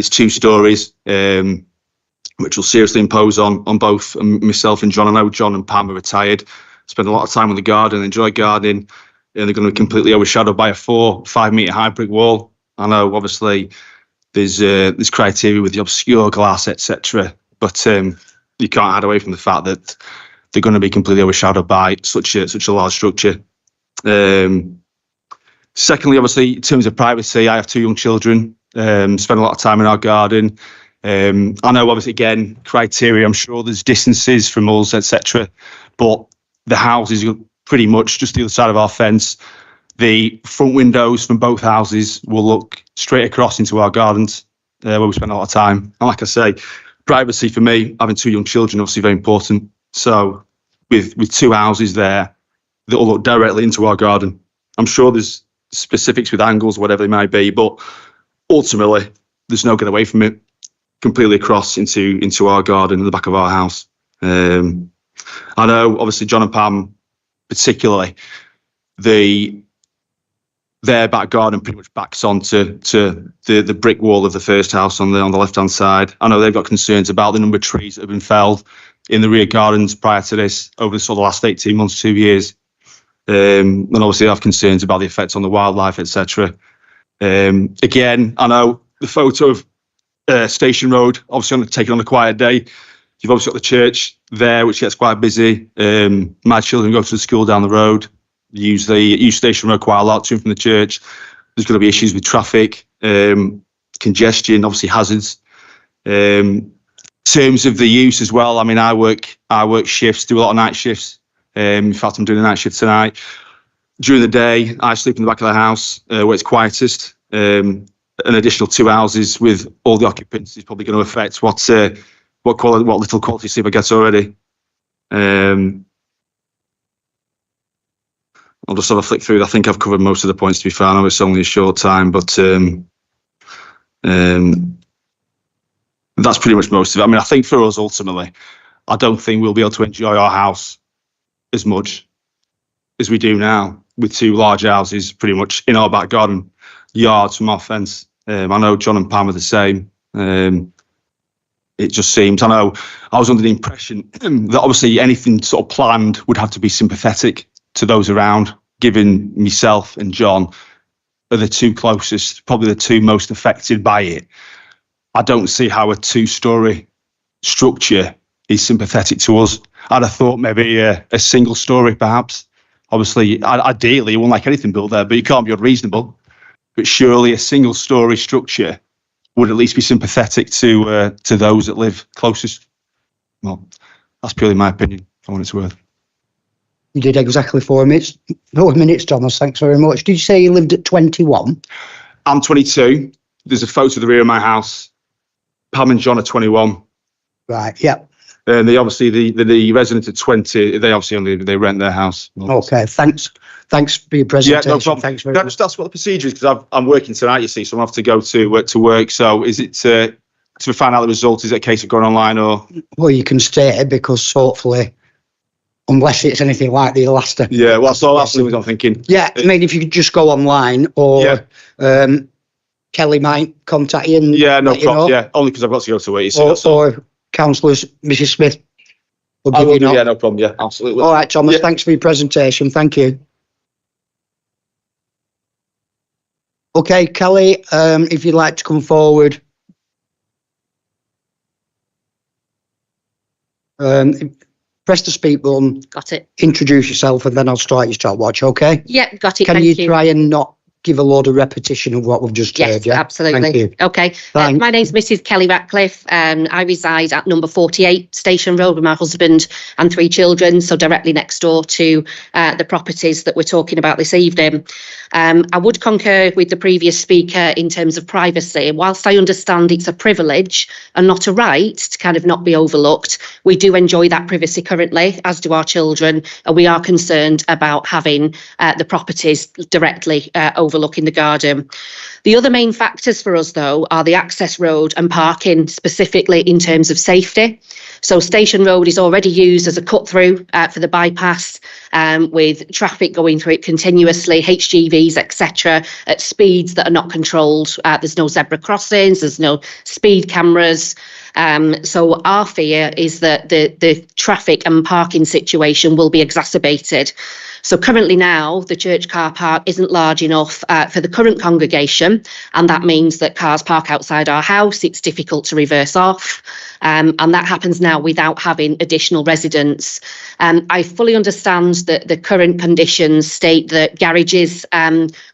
2 stories, which will seriously impose on both myself and John. I know John and Pam are retired, spend a lot of time in the garden, enjoy gardening, and they're going to be completely overshadowed by a 4-5 metre high brick wall. I know, obviously, there's criteria with the obscure glass, etc. But you can't hide away from the fact that they're going to be completely overshadowed by such a large structure. Secondly, obviously, in terms of privacy, I have 2 young children, spend a lot of time in our garden. I know, obviously, again, criteria, I'm sure there's distances from us, etc. But the houses are pretty much just the other side of our fence. The front windows from both houses will look straight across into our gardens, where we spend a lot of time. And like I say, privacy for me, having 2 young children, obviously very important. So with 2 houses there that will look directly into our garden, I'm sure there's specifics with angles, whatever they might be, but ultimately there's no getting away from it. Completely across into our garden at the back of our house. I know, obviously, John and Pam, particularly, their back garden pretty much backs onto the brick wall of the first house on the left hand side. I know they've got concerns about the number of trees that have been felled in the rear gardens prior to this over the sort of last 18 months, 2 years. And obviously they have concerns about the effects on the wildlife, etc. Again, I know the photo of Station Road, obviously taken on a quiet day. You've obviously got the church there, which gets quite busy. My children go to the school down the road, use Station Road quite a lot to and from the church. There's going to be issues with traffic, congestion, obviously hazards. In terms of the use as well, I mean, I work shifts, do a lot of night shifts. In fact, I'm doing a night shift tonight. During the day, I sleep in the back of the house where it's quietest. An additional 2 houses with all the occupants is probably going to affect what little quality sleep I get already. I'll just have a flick through. I think I've covered most of the points, to be fair. I know it's only a short time, but that's pretty much most of it. I mean, I think for us, ultimately, I don't think we'll be able to enjoy our house as much as we do now with 2 large houses pretty much in our back garden, yards from our fence. I know John and Pam are the same. It just seems, I know I was under the impression that obviously anything sort of planned would have to be sympathetic to those around, given myself and John are the 2 closest, probably the 2 most affected by it. I don't see how a 2-story structure is sympathetic to us. I'd have thought maybe a single story, perhaps. Obviously, ideally, you wouldn't like anything built there, but you can't be unreasonable. But surely a single story structure would at least be sympathetic to those that live closest. Well, that's purely my opinion, for what it's worth. You did exactly 4 minutes. 4 minutes, Thomas. Thanks very much. Did you say you lived at 21? I'm 22. There's a photo of the rear of my house. Pam and John are 21. Right. Yeah. And they obviously the residents at 20. They obviously they rent their house. Okay. Thanks for your presentation. Yeah, no problem. Thanks very much. That's what the procedure is, because I'm working tonight, you see, so I have to go to work. So is it to find out the result? Is it a case of going online or? Well, you can stay because hopefully, unless it's anything like the last. Yeah, well, that's what I'm thinking. Yeah, I mean, if you could just go online or Kelly might contact you. And no problem. Yeah, only because I've got to go to work. Or councillors, Mrs. Smith. I will do, no problem. Yeah, absolutely. All right, Thomas. Thanks for your presentation. Thank you. Okay, Kelly, if you'd like to come forward. Press the speak button. Got it. Introduce yourself and then I'll start your stopwatch, okay? Yeah, got it. Can you try and not give a load of repetition of what we've just heard? Yes, absolutely. Thank you. Okay. My name's Mrs. Kelly Ratcliffe. I reside at number 48 Station Road with my husband and 3 children, so directly next door to the properties that we're talking about this evening. I would concur with the previous speaker in terms of privacy. Whilst I understand it's a privilege and not a right to kind of not be overlooked, we do enjoy that privacy currently, as do our children, and we are concerned about having the properties directly overlooked overlooking the garden. The other main factors for us, though, are the access road and parking, specifically in terms of safety. So Station Road is already used as a cut-through for the bypass, with traffic going through it continuously, HGVs, etc., at speeds that are not controlled. There's no zebra crossings, there's no speed cameras. So our fear is that the traffic and parking situation will be exacerbated. So currently now, the church car park isn't large enough for the current congregation, and that means that cars park outside our house. It's difficult to reverse off, and that happens now without having additional residents. I fully understand that the current conditions state that garages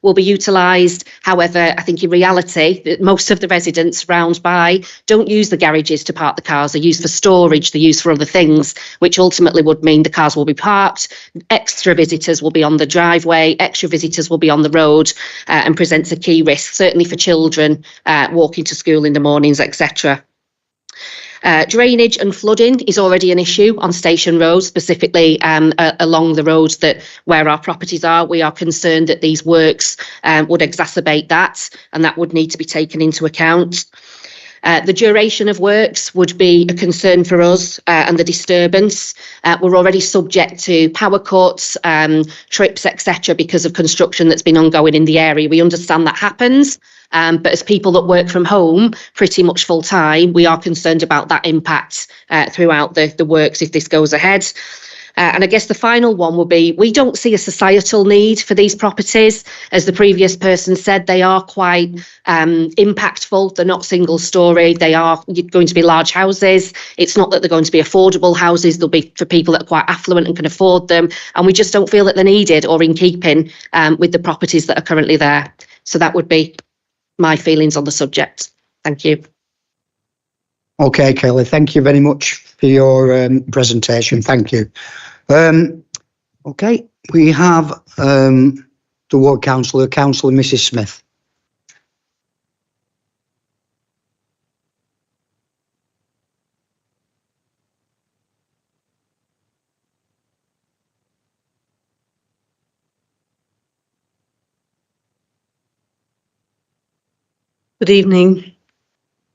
will be utilised. However, I think in reality, that most of the residents round by don't use the garages to park the cars. They're used for storage, they're used for other things, which ultimately would mean the cars will be parked, extra visitors will be on the driveway, extra visitors will be on the road, and presents a key risk, certainly for children walking to school in the mornings, etc. Drainage and flooding is already an issue on Station Road, specifically along the roads where our properties are. We are concerned that these works would exacerbate that, and that would need to be taken into account. The duration of works would be a concern for us, and the disturbance. We're already subject to power cuts, trips, etc., because of construction that's been ongoing in the area. We understand that happens, but as people that work from home pretty much full time, we are concerned about that impact throughout the works if this goes ahead. And I guess the final one will be, we don't see a societal need for these properties. As the previous person said, they are quite impactful. They're not single story. They are going to be large houses. It's not that they're going to be affordable houses. They'll be for people that are quite affluent and can afford them. And we just don't feel that they're needed or in keeping with the properties that are currently there. So that would be my feelings on the subject. Thank you. Okay, Kelly, thank you very much for your presentation. Thank you. Okay, we have the Ward Councillor, Councillor Mrs. Smith. Good evening,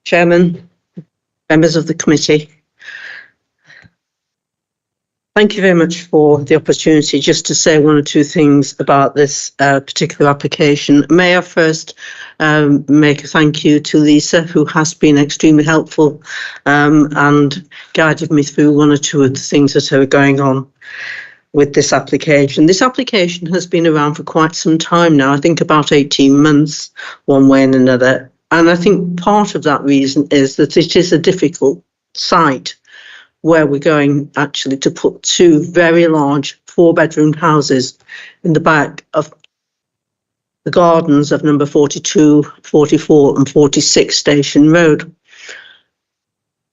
Chairman, members of the committee. Thank you very much for the opportunity just to say one or two things about this particular application. May I first make a thank you to Lisa, who has been extremely helpful and guided me through one or two of the things that are going on with this application. This application has been around for quite some time now, I think about 18 months, one way and another. And I think part of that reason is that it is a difficult site where we're going actually to put two very large 4-bedroom houses in the back of the gardens of number 42, 44 and 46 Station Road.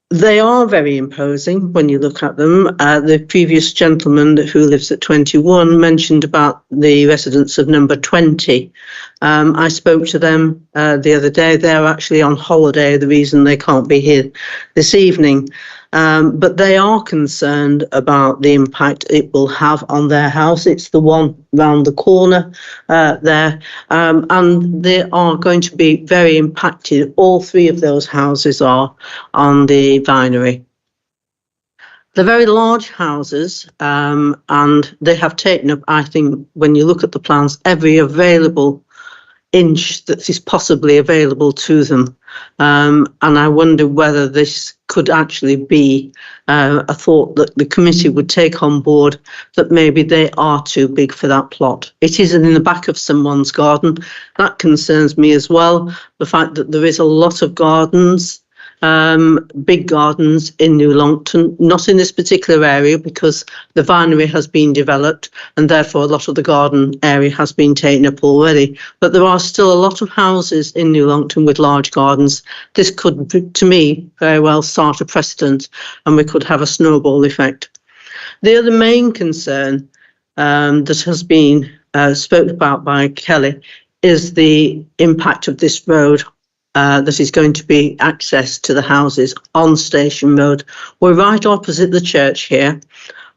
They are very imposing when you look at them. The previous gentleman who lives at 21 mentioned about the residents of number 20. I spoke to them the other day. They're actually on holiday, the reason they can't be here this evening. But they are concerned about the impact it will have on their house. It's the one round the corner there. And they are going to be very impacted. All three of those houses are on the vinery. They're very large houses, and they have taken up, I think, when you look at the plans, every available inch that is possibly available to them. And I wonder whether this could actually be a thought that the committee would take on board, that maybe they are too big for that plot. It is in the back of someone's garden. That concerns me as well. The fact that there is a lot of gardens, big gardens in New Longton, not in this particular area because the vinery has been developed and therefore a lot of the garden area has been taken up already. But there are still a lot of houses in New Longton with large gardens. This could, to me, very well start a precedent and we could have a snowball effect. The other main concern that has been spoken about by Kelly is the impact of this road that is going to be access to the houses on Station Road. We're right opposite the church here.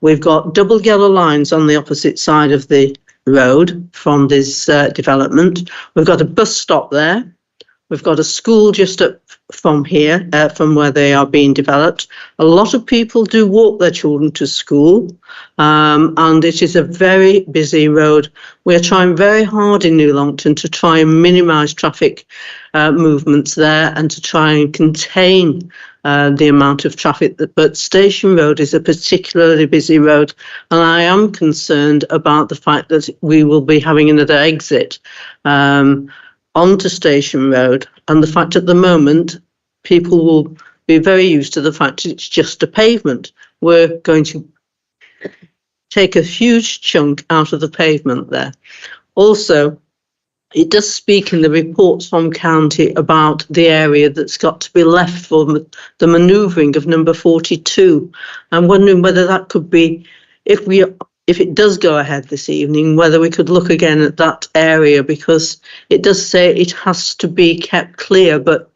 We've got double yellow lines on the opposite side of the road from this development. We've got a bus stop there. We've got a school just up from here, from where they are being developed. A lot of people do walk their children to school, and it is a very busy road. We're trying very hard in New Longton to try and minimise traffic movements there and to try and contain the amount of traffic. But Station Road is a particularly busy road, and I am concerned about the fact that we will be having another exit onto Station Road, and the fact at the moment people will be very used to the fact it's just a pavement. We're going to take a huge chunk out of the pavement there. Also, it does speak in the reports from county about the area that's got to be left for the manoeuvring of number 42. I'm wondering whether that could be, if it does go ahead this evening, whether we could look again at that area, because it does say it has to be kept clear, but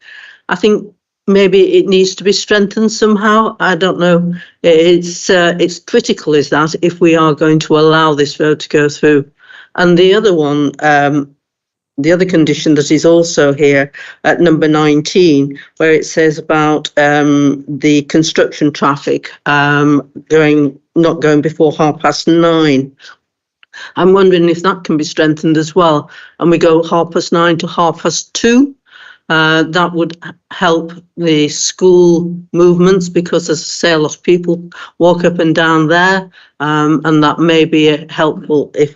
I think maybe it needs to be strengthened somehow. I don't know. It's critical, is that, if we are going to allow this road to go through. And the other one, the other condition that is also here at number 19, where it says about the construction traffic not going before 9:30. I'm wondering if that can be strengthened as well, and we go 9:30 to 2:30. That would help the school movements, because, as I say, a lot of people walk up and down there, and that may be helpful if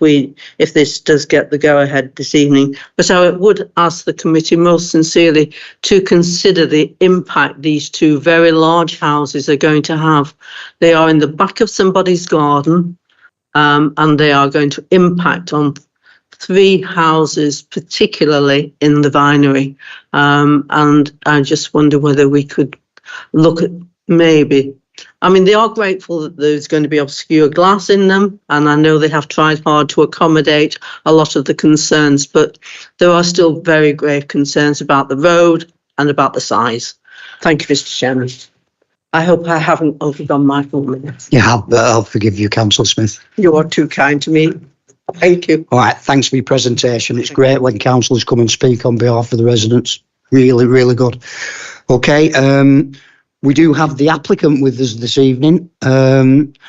this does get the go-ahead this evening. But I would ask the committee most sincerely to consider the impact these two very large houses are going to have. They are in the back of somebody's garden, and they are going to impact on 3 houses, particularly in the Vinery. And I just wonder whether we could look at maybe, I mean, they are grateful that there's going to be obscure glass in them, and I know they have tried hard to accommodate a lot of the concerns, but there are still very grave concerns about the road and about the size. Thank you, Mr. Chairman. I hope I haven't overdone my 4 minutes. You have, but I'll forgive you, Councillor Smith. You are too kind to me. Thank you. All right, thanks for your presentation. It's great when councillors come and speak on behalf of the residents. Really, really good. Okay, we do have the applicant with us this evening, David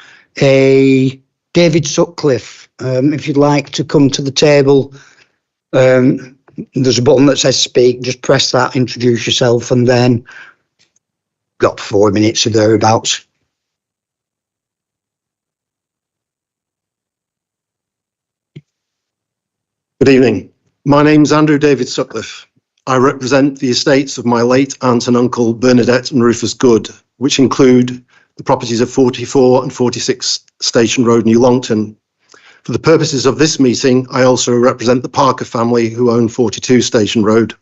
Sutcliffe. If you'd like to come to the table, there's a button that says speak. Just press that, introduce yourself, and then got 4 minutes or thereabouts. Good evening. My name's Andrew David Sutcliffe. I represent the estates of my late aunt and uncle Bernadette and Rufus Good, which include the properties of 44 and 46 Station Road, New Longton. For the purposes of this meeting, I also represent the Parker family, who own 42 Station Road.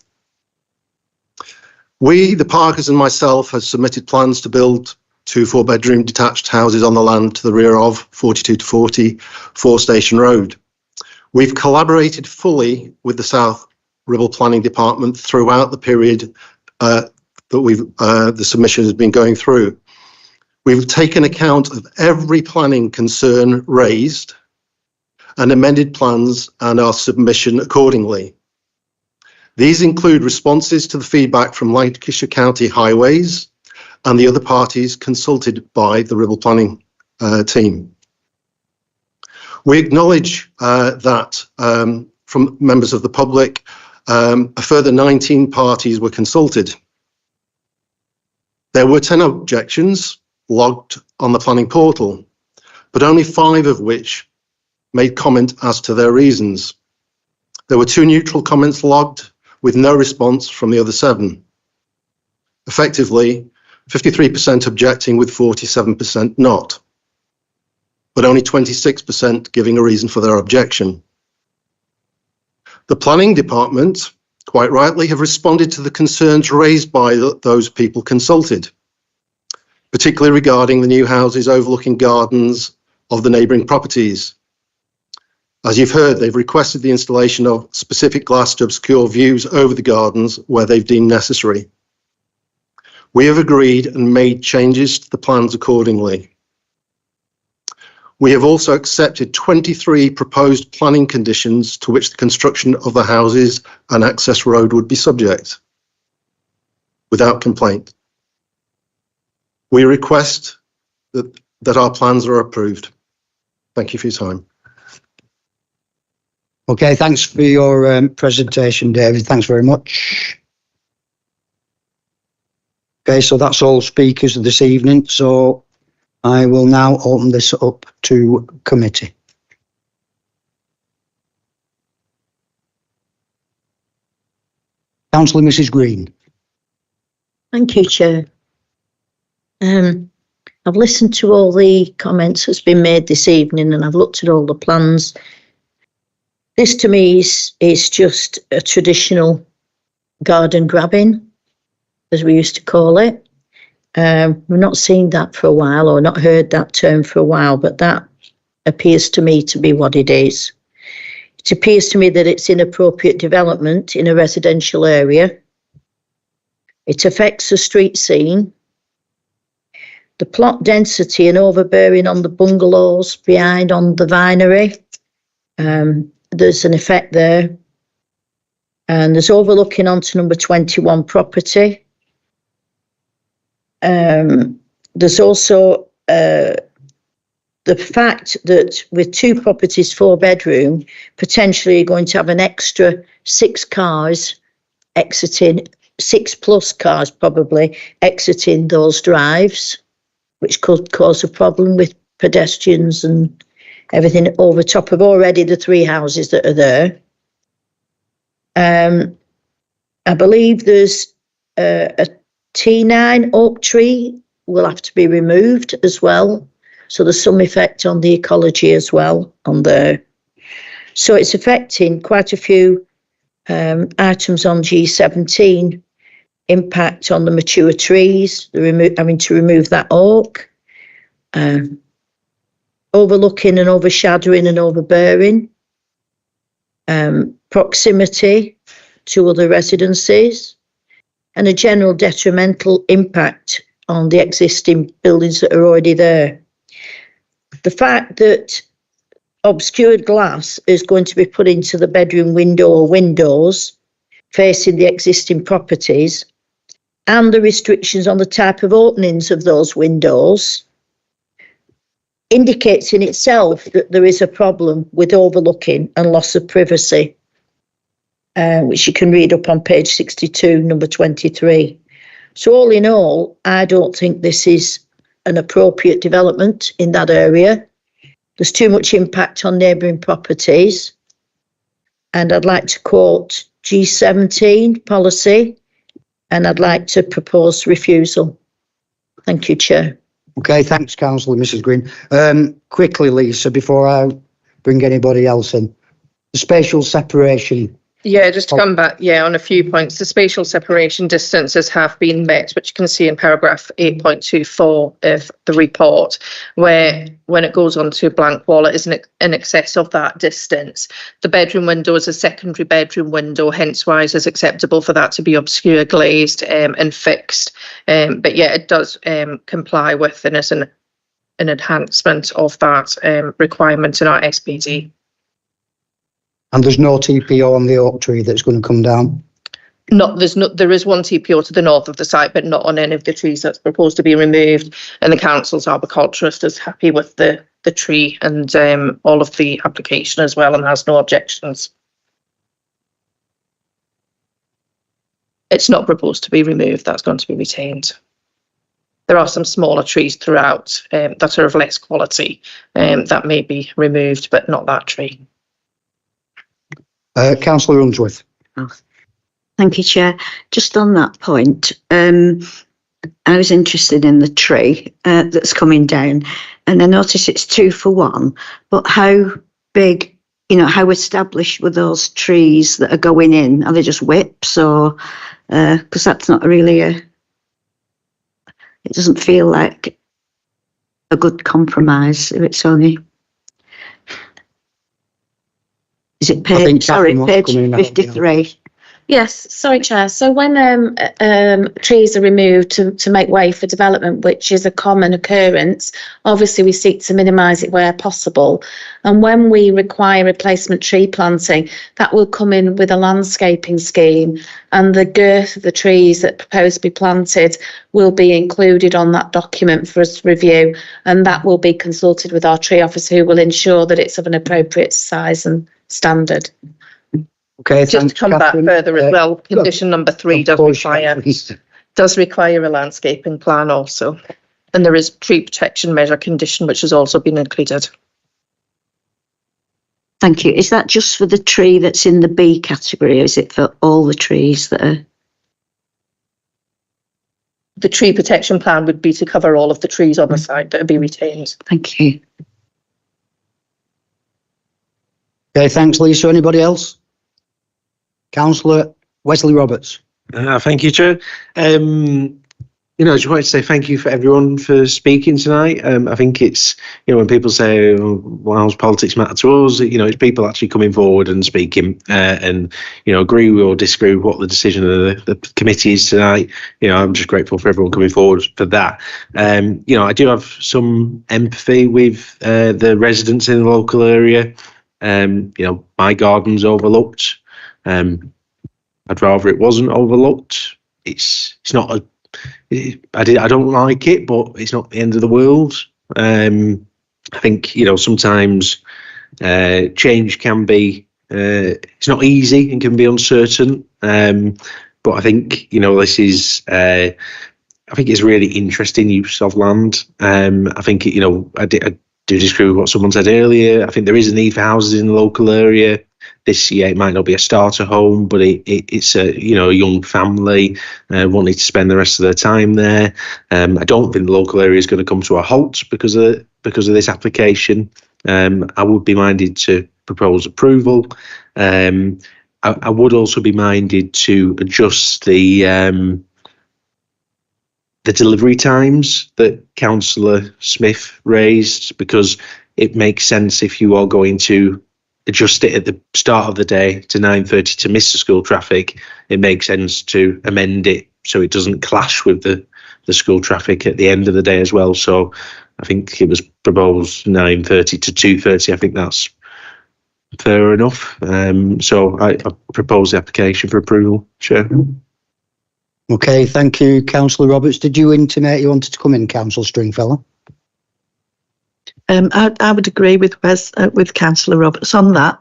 We, the Parkers and myself, have submitted plans to build 2 4-bedroom detached houses on the land to the rear of 42 to 44 Station Road. We've collaborated fully with the South Ribble Planning Department throughout the period that the submission has been going through. We've taken account of every planning concern raised and amended plans and our submission accordingly. These include responses to the feedback from Lancashire County Highways and the other parties consulted by the Ribble Planning team. We acknowledge that from members of the public, a further 19 parties were consulted. There were 10 objections logged on the planning portal, but only 5 of which made comment as to their reasons. There were 2 neutral comments logged with no response from the other 7. Effectively, 53% objecting with 47% not, but only 26% giving a reason for their objection. The planning department, quite rightly, have responded to the concerns raised by those people consulted, particularly regarding the new houses overlooking gardens of the neighbouring properties. As you've heard, they've requested the installation of specific glass to obscure views over the gardens where they've deemed necessary. We have agreed and made changes to the plans accordingly. We have also accepted 23 proposed planning conditions to which the construction of the houses and access road would be subject, without complaint. We request that our plans are approved. Thank you for your time. Okay, thanks for your presentation, David. Thanks very much. Okay, so that's all speakers this evening. So I will now open this up to committee. Councillor Mrs. Green. Thank you, Chair. I've listened to all the comments that's been made this evening, and I've looked at all the plans. This to me is just a traditional garden grabbing, as we used to call it. We've not seen that for a while, or not heard that term for a while, but that appears to me to be what it is. It appears to me that it's inappropriate development in a residential area. It affects the street scene. The plot density and overbearing on the bungalows behind on the vinery. There's an effect there. And there's overlooking onto number 21 property. There's also the fact that with 2 properties, 4-bedroom, potentially you're going to have an extra 6 cars exiting, 6+ cars probably exiting those drives, which could cause a problem with pedestrians and everything over top of already the 3 houses that are there. I believe there's a T9 oak tree will have to be removed as well. So there's some effect on the ecology as well on there. So it's affecting quite a few items on G17, impact on the mature trees, having to remove that oak, overlooking and overshadowing and overbearing, proximity to other residences, and a general detrimental impact on the existing buildings that are already there. The fact that obscured glass is going to be put into the bedroom window or windows facing the existing properties, and the restrictions on the type of openings of those windows, indicates in itself that there is a problem with overlooking and loss of privacy, which you can read up on page 62, number 23. So all in all, I don't think this is an appropriate development in that area. There's too much impact on neighbouring properties. And I'd like to quote G17 policy, and I'd like to propose refusal. Thank you, Chair. Okay, thanks, Councillor Mrs. Green. Quickly, Lisa, before I bring anybody else in, the spatial separation. Yeah, just to come back, on a few points. The spatial separation distances have been met, which you can see in paragraph 8.24 of the report, where when it goes on to a blank wall, it is in excess of that distance. The bedroom window is a secondary bedroom window, hence why it is acceptable for that to be obscure glazed and fixed. But yeah, it does comply with and is an enhancement of that requirement in our SPD. And there's no TPO on the oak tree that's going to come down? There is one TPO to the north of the site, but not on any of the trees that's proposed to be removed. And the council's arboriculturist is happy with the tree and all of the application as well, and has no objections. It's not proposed to be removed, that's going to be retained. There are some smaller trees throughout that are of less quality that may be removed, but not that tree. Councillor Unsworth. Oh, thank you, Chair. Just on that point, I was interested in the tree that's coming down, and I notice it's 2 for 1. But how big, how established were those trees that are going in? Are they just whips, or because that's not really it doesn't feel like a good compromise if it's only. Is it page 53? Yes, sorry, Chair. So when trees are removed to make way for development, which is a common occurrence, obviously we seek to minimise it where possible. And when we require replacement tree planting, that will come in with a landscaping scheme, and the girth of the trees that propose to be planted will be included on that document for us to review, and that will be consulted with our tree officer, who will ensure that it's of an appropriate size and standard. Okay, Just to come back further as well, condition number 3 does require a landscaping plan also. And there is tree protection measure condition, which has also been included. Thank you. Is that just for the tree that's in the B category, or is it for all the trees that are? The tree protection plan would be to cover all of the trees on the site that would be retained. Thank you. Okay, thanks, Lisa. Anybody else? Councillor Wesley Roberts. Thank you, Chair. I just wanted to say thank you for everyone for speaking tonight. I think it's, when people say, well, how's politics matter to us? It's people actually coming forward and speaking and, agree with or disagree with what the decision of the committee is tonight. I'm just grateful for everyone coming forward for that. I do have some empathy with the residents in the local area. My garden's overlooked. I'd rather it wasn't overlooked. It's not I don't like it, but it's not the end of the world. I think sometimes change can be it's not easy and can be uncertain. But I think this is I think it's really interesting use of land. I think I do disagree with what someone said earlier. I think there is a need for houses in the local area. This year, it might not be a starter home, but it's a a young family wanting to spend the rest of their time there. I don't think the local area is going to come to a halt because of this application. I would be minded to propose approval. I would also be minded to adjust the delivery times that Councillor Smith raised, because it makes sense if you are going to adjust it at the start of the day to 9:30 to miss the school traffic. It makes sense to amend it so it doesn't clash with the school traffic at the end of the day as well. So I think it was proposed 9:30 to 2:30. I think that's fair enough. So I propose the application for approval, Chair. Okay, thank you, Councillor Roberts. Did you intimate you wanted to come in, Councillor Stringfellow? I would agree with Councillor Roberts on that.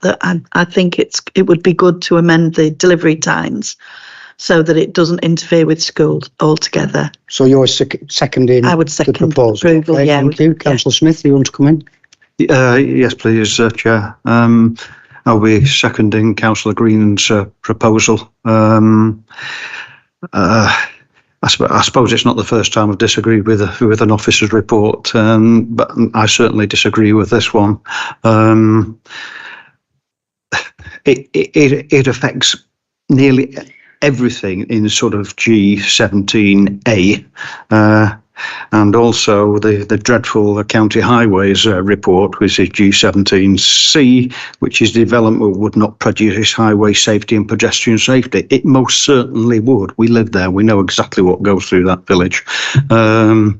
I think it would be good to amend the delivery times so that it doesn't interfere with schools altogether. So you're seconding? I would second the proposal. Approval. Okay, Yeah. Thank you, Councillor Smith. You want to come in? Yes, please, Chair. I'll be seconding Councillor Green's proposal. I suppose it's not the first time I've disagreed with an officer's report, but I certainly disagree with this one. It affects nearly everything in sort of G17A. And also the dreadful County Highways report, which is G17C, which is development would not prejudice highway safety and pedestrian safety. It most certainly would. We live there. We know exactly what goes through that village. And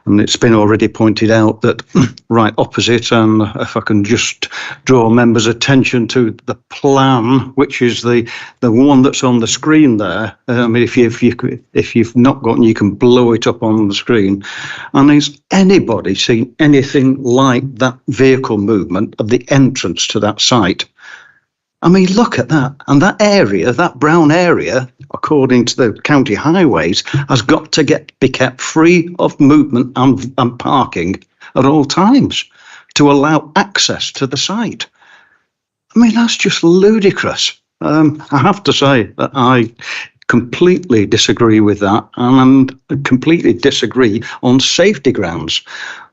it's been already pointed out that right opposite, and if I can just draw members' attention to the plan, which is the one that's on the screen there. I mean, if you've not gotten, you can blow it up on the screen. And has anybody seen anything like that vehicle movement of the entrance to that site? I mean, look at that. And that area, that brown area, according to the county highways, has got to be kept free of movement and parking at all times to allow access to the site. I mean, that's just ludicrous. I have to say that I completely disagree with that, and completely disagree on safety grounds.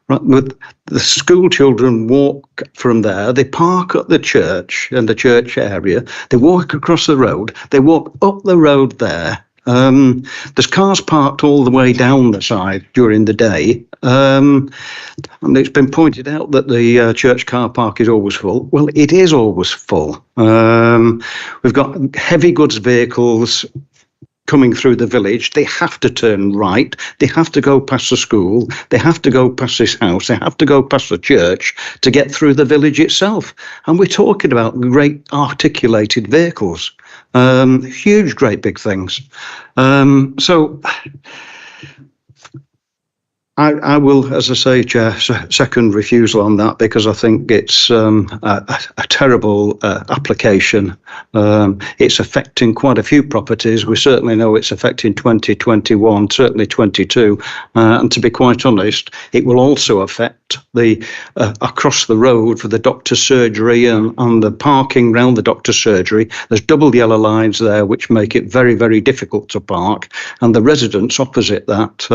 Right, with the school children walk from there, they park at the church and the church area, they walk across the road, they walk up the road there There's cars parked all the way down the side during the day. And it's been pointed out that the church car park is always full. Well, it is always full. We've got heavy goods vehicles coming through the village. They have to turn right. They have to go past the school. They have to go past this house. They have to go past the church to get through the village itself. And we're talking about great articulated vehicles, huge, great big things. So I will, as I say, Chair, second refusal on that, because I think it's a terrible application. It's affecting quite a few properties. We certainly know it's affecting 2021, certainly 22. And to be quite honest, it will also affect the across the road for the doctor's surgery and the parking round the doctor's surgery. There's double yellow lines there, which make it very, very difficult to park. And the residents opposite that,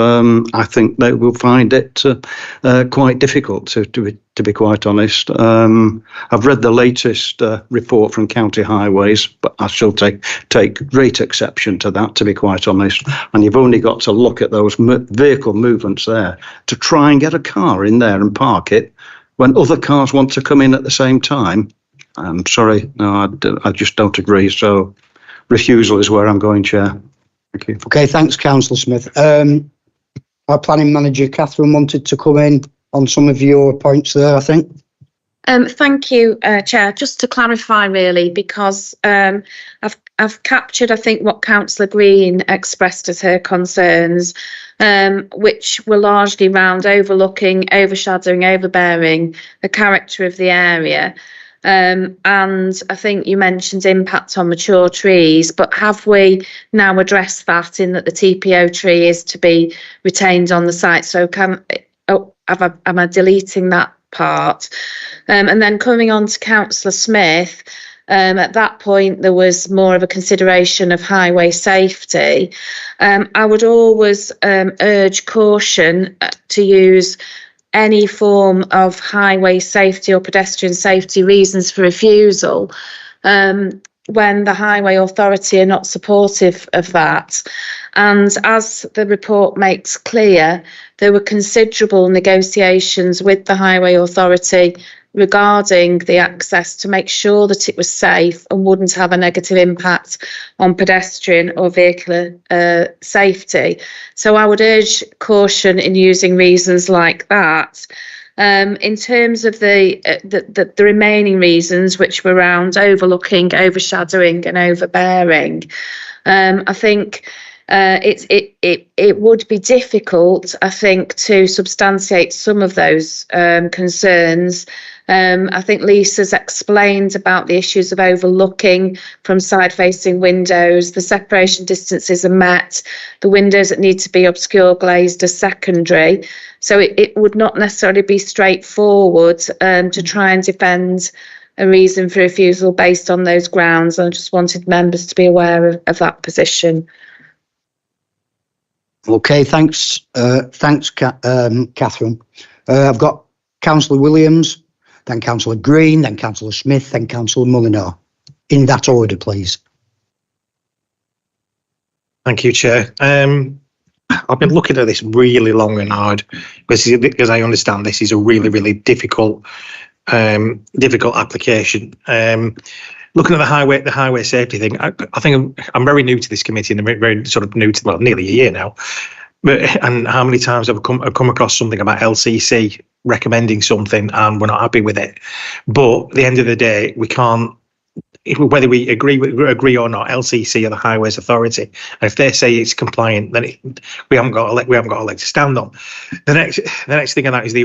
I think they will find it quite difficult, to be quite honest. I've read the latest report from County Highways, but I shall take great exception to that, to be quite honest. And you've only got to look at those vehicle movements there to try and get a car in there and park it when other cars want to come in at the same time. I'm sorry, no, I just don't agree. So refusal is where I'm going, Chair. Thank you. Okay, thanks, Councillor Smith. Our planning manager, Catherine, wanted to come in on some of your points there, I think. Thank you, Chair. Just to clarify, really, because I've captured, I think, what Councillor Green expressed as her concerns, which were largely around overlooking, overshadowing, overbearing the character of the area. And I think you mentioned impact on mature trees, but have we now addressed that in that the TPO tree is to be retained on the site? So am I deleting that part? And then coming on to Councillor Smith, at that point there was more of a consideration of highway safety. I would always urge caution to use any form of highway safety or pedestrian safety reasons for refusal when the highway authority are not supportive of that. And as the report makes clear, there were considerable negotiations with the highway authority regarding the access to make sure that it was safe and wouldn't have a negative impact on pedestrian or vehicular safety. So I would urge caution in using reasons like that. In terms of the remaining reasons, which were around overlooking, overshadowing and overbearing, I think it would be difficult, I think, to substantiate some of those concerns. I think Lisa's explained about the issues of overlooking from side-facing windows. The separation distances are met. The windows that need to be obscure glazed are secondary. So it would not necessarily be straightforward to try and defend a reason for refusal based on those grounds. I just wanted members to be aware of that position. Okay, thanks, Catherine. I've got Councillor Williams, then Councillor Green, then Councillor Smith, then Councillor Mulliner. In that order, please. Thank you, Chair. I've been looking at this really long and hard because I understand this is a really, really difficult application. Looking at the highway safety thing, I think I'm very new to this committee and I'm very sort of new to, well, nearly a year now. And how many times have I come across something about LCC recommending something and we're not happy with it? But at the end of the day, we can't, whether we agree or not, LCC are the Highways Authority, and if they say it's compliant, then we haven't got a leg to stand on. The next thing on that is the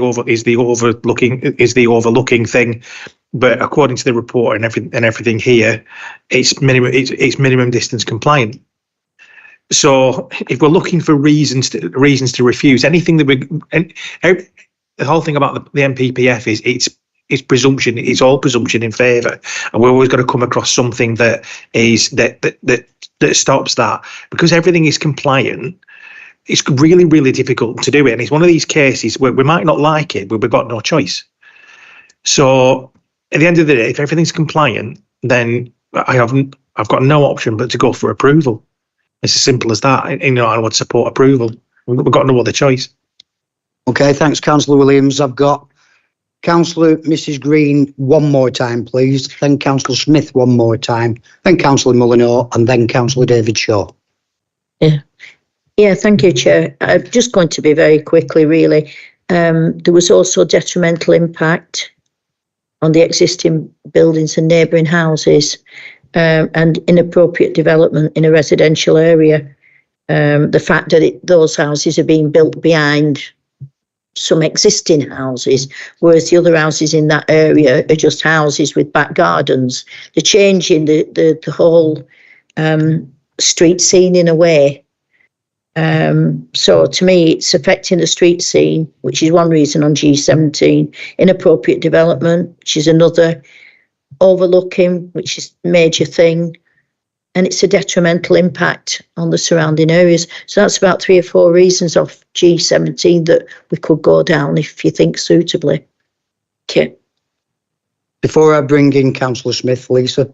overlooking thing. But according to the report and everything here, it's minimum distance compliant. So if we're looking for reasons to refuse anything the whole thing about the NPPF is it's presumption. It's all presumption in favour, and we're always going to come across something that stops that, because everything is compliant. It's really, really difficult to do it, and it's one of these cases where we might not like it, but we've got no choice. So at the end of the day, if everything's compliant, then I've got no option but to go for approval. It's as simple as that. You know, I would support approval. We've got no other choice. Okay, thanks, Councillor Williams. I've got Councillor Mrs Green one more time, please. Then Councillor Smith one more time. Then Councillor Mullinor and then Councillor David Shaw. Yeah, thank you, Chair. I'm just going to be very quickly, really. There was also detrimental impact on the existing buildings and neighbouring houses, and inappropriate development in a residential area. The fact that those houses are being built behind some existing houses, whereas the other houses in that area are just houses with back gardens. The change in the whole street scene in a way. So to me, it's affecting the street scene, which is one reason on G17. Inappropriate development, which is another. Overlooking, which is a major thing. And it's a detrimental impact on the surrounding areas. So that's about 3 or 4 reasons of G17 that we could go down if you think suitably. Okay. Before I bring in Councillor Smith, Lisa,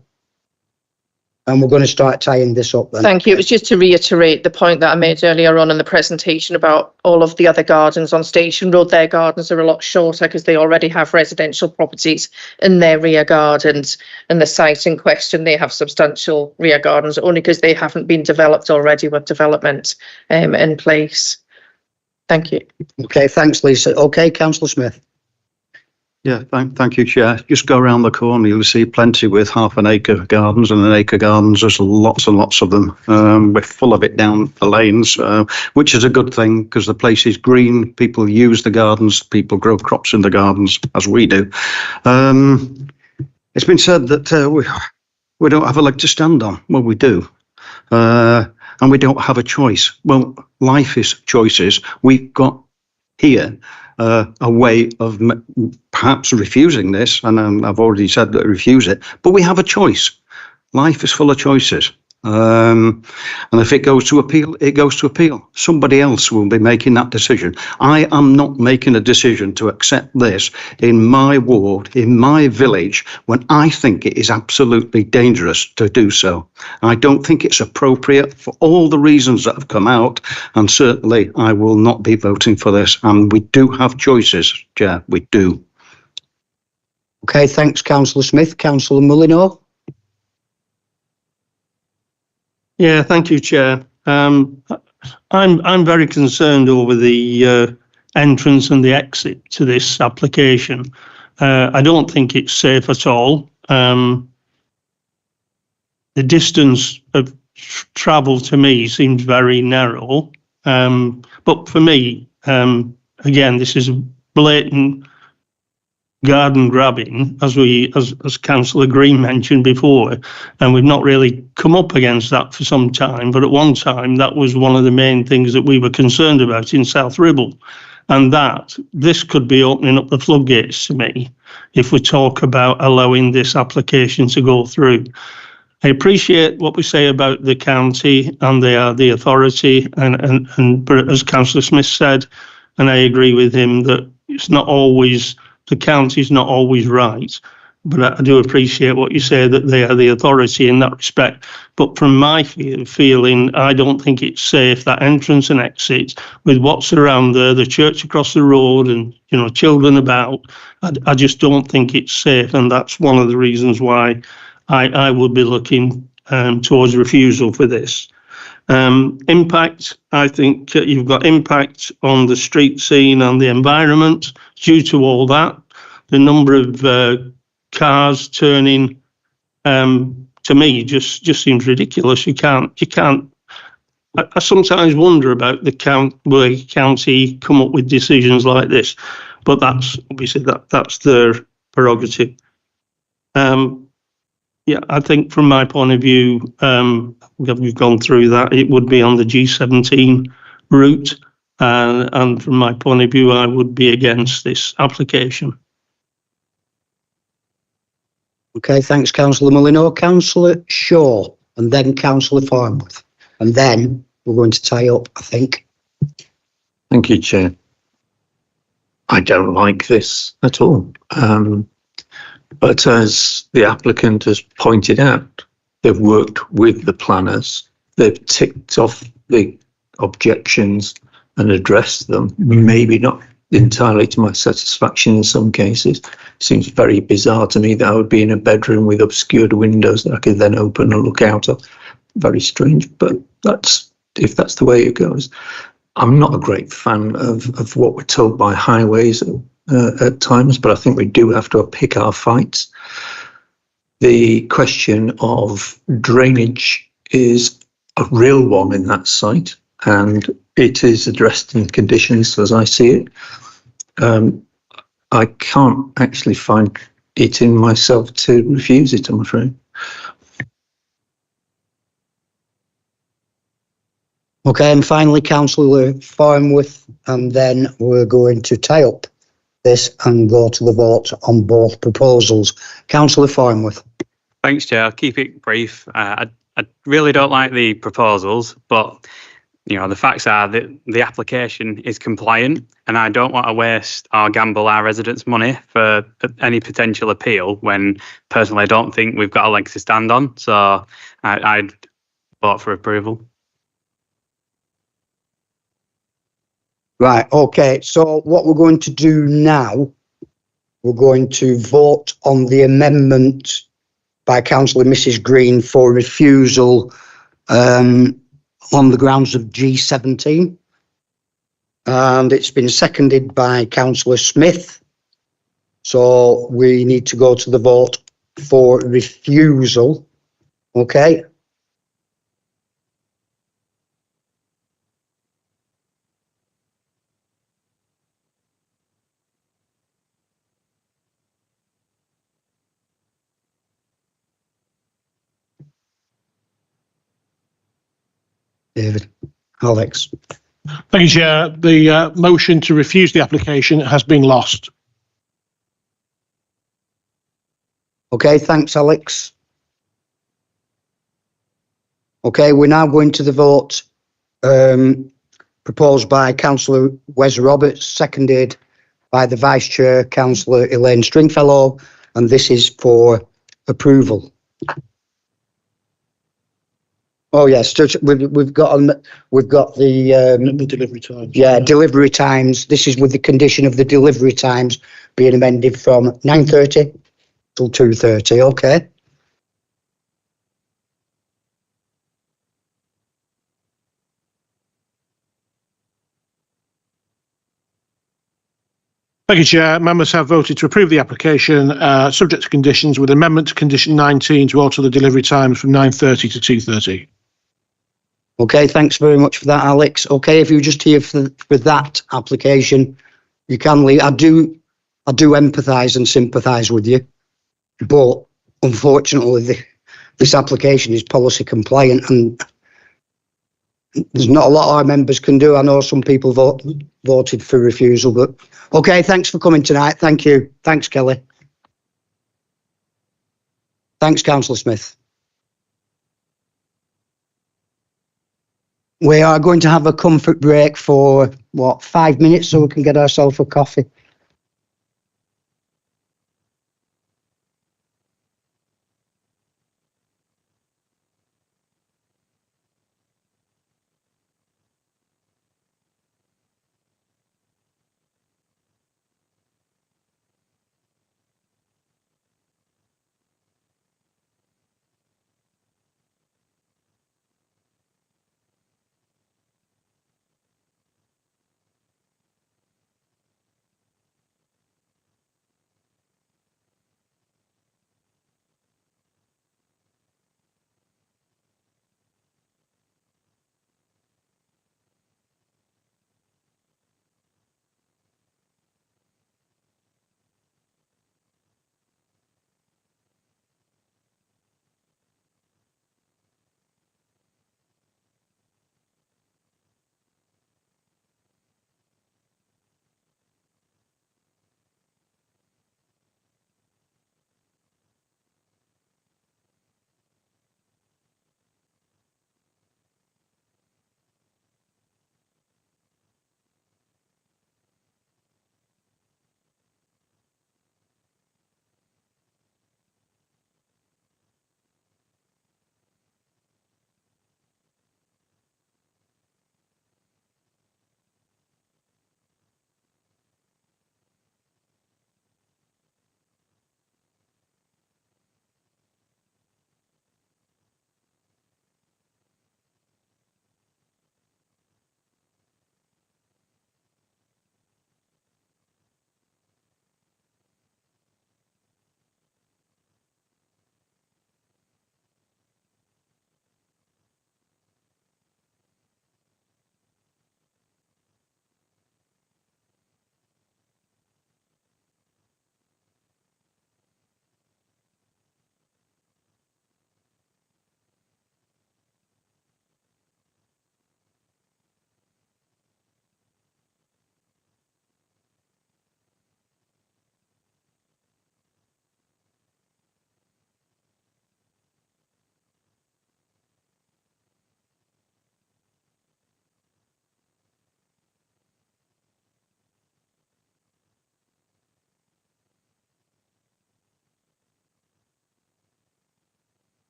and we're going to start tying this up then. Thank you. It was just to reiterate the point that I made earlier on in the presentation about all of the other gardens on Station Road. Their gardens are a lot shorter because they already have residential properties in their rear gardens. And the site in question, they have substantial rear gardens only because they haven't been developed already with development in place. Thank you. Okay, thanks, Lisa. Okay, Councillor Smith. Yeah, thank you, Chair. Just go around the corner, you'll see plenty with half an acre gardens and an acre gardens. There's lots and lots of them. We're full of it down the lanes, which is a good thing because the place is green. People use the gardens. People grow crops in the gardens, as we do. It's been said that we don't have a leg to stand on. Well, we do. And we don't have a choice. Well, life is choices. We've got here a way of perhaps refusing this, and I've already said that refuse it, but we have a choice. Life is full of choices. And if it goes to appeal, it goes to appeal. Somebody else will be making that decision. I am not making a decision to accept this in my ward, in my village, when I think it is absolutely dangerous to do so. I don't think it's appropriate for all the reasons that have come out, and certainly I will not be voting for this. And we do have choices, Chair, we do. Okay, thanks, Councillor Smith. Councillor Mullinor. Yeah, thank you, Chair. I'm very concerned over the entrance and the exit to this application. I don't think it's safe at all. The distance of travel to me seems very narrow. But for me, again, this is blatant garden grabbing, as Councillor Green mentioned before, and we've not really come up against that for some time, but at one time that was one of the main things that we were concerned about in South Ribble, and that this could be opening up the floodgates to me if we talk about allowing this application to go through. I appreciate what we say about the county and they are the authority, but as Councillor Smith said, and I agree with him, that it's not always the county's not always right, but I do appreciate what you say, that they are the authority in that respect. But from my feeling, I don't think it's safe, that entrance and exit, with what's around there, the church across the road and, you know, children about. I just don't think it's safe, and that's one of the reasons why I would be looking towards refusal for this. Impact, I think you've got impact on the street scene and the environment due to all that. The number of cars turning, to me, just seems ridiculous. You can't. I sometimes wonder about the county come up with decisions like this, but that's obviously that's their prerogative. Yeah, I think from my point of view, we've gone through that. It would be on the G17 route, and from my point of view, I would be against this application. Okay, thanks, Councillor Mullinor. Councillor Shaw, and then Councillor Farnworth, and then we're going to tie up, I think. Thank you, Chair. I don't like this at all. But as the applicant has pointed out, they've worked with the planners, they've ticked off the objections and addressed them. Maybe not entirely to my satisfaction in some cases. Seems very bizarre to me that I would be in a bedroom with obscured windows that I could then open and look out of. Very strange, but if that's the way it goes. I'm not a great fan of what we're told by highways at times, but I think we do have to pick our fights. The question of drainage is a real one in that site, and it is addressed in the conditions as I see it. I can't actually find it in myself to refuse it, I'm afraid. Okay, and finally, Councillor Farnworth, and then we're going to tie up this and go to the vote on both proposals. Councillor Farnworth. Thanks, Chair. I'll keep it brief. I really don't like the proposals, but the facts are that the application is compliant, and I don't want to waste or gamble our residents' money for any potential appeal when personally I don't think we've got a leg to stand on. So I'd vote for approval. Right, okay, so what we're going to do now, we're going to vote on the amendment by Councillor Mrs Green for refusal on the grounds of G17. And it's been seconded by Councillor Smith. So we need to go to the vote for refusal. Okay. David. Alex. Thank you, Chair. The motion to refuse the application has been lost. Okay, thanks, Alex. Okay, we're now going to the vote proposed by Councillor Wes Roberts, seconded by the Vice Chair, Councillor Elaine Stringfellow, and this is for approval. Oh yes, we've got the delivery times. Yeah, delivery times. This is with the condition of the delivery times being amended from 9:30 till 2:30. Okay. Thank you, Chair. Members have voted to approve the application, subject to conditions, with amendment to condition 19 to alter the delivery times from 9:30 to 2:30. Okay, thanks very much for that, Alex. Okay, if you're just here for that application, you can leave. I do empathise and sympathise with you, but unfortunately, this application is policy compliant, and there's not a lot our members can do. I know some people voted for refusal, but okay, thanks for coming tonight. Thank you. Thanks, Kelly. Thanks, Councillor Smith. We are going to have a comfort break for, 5 minutes so we can get ourselves a coffee.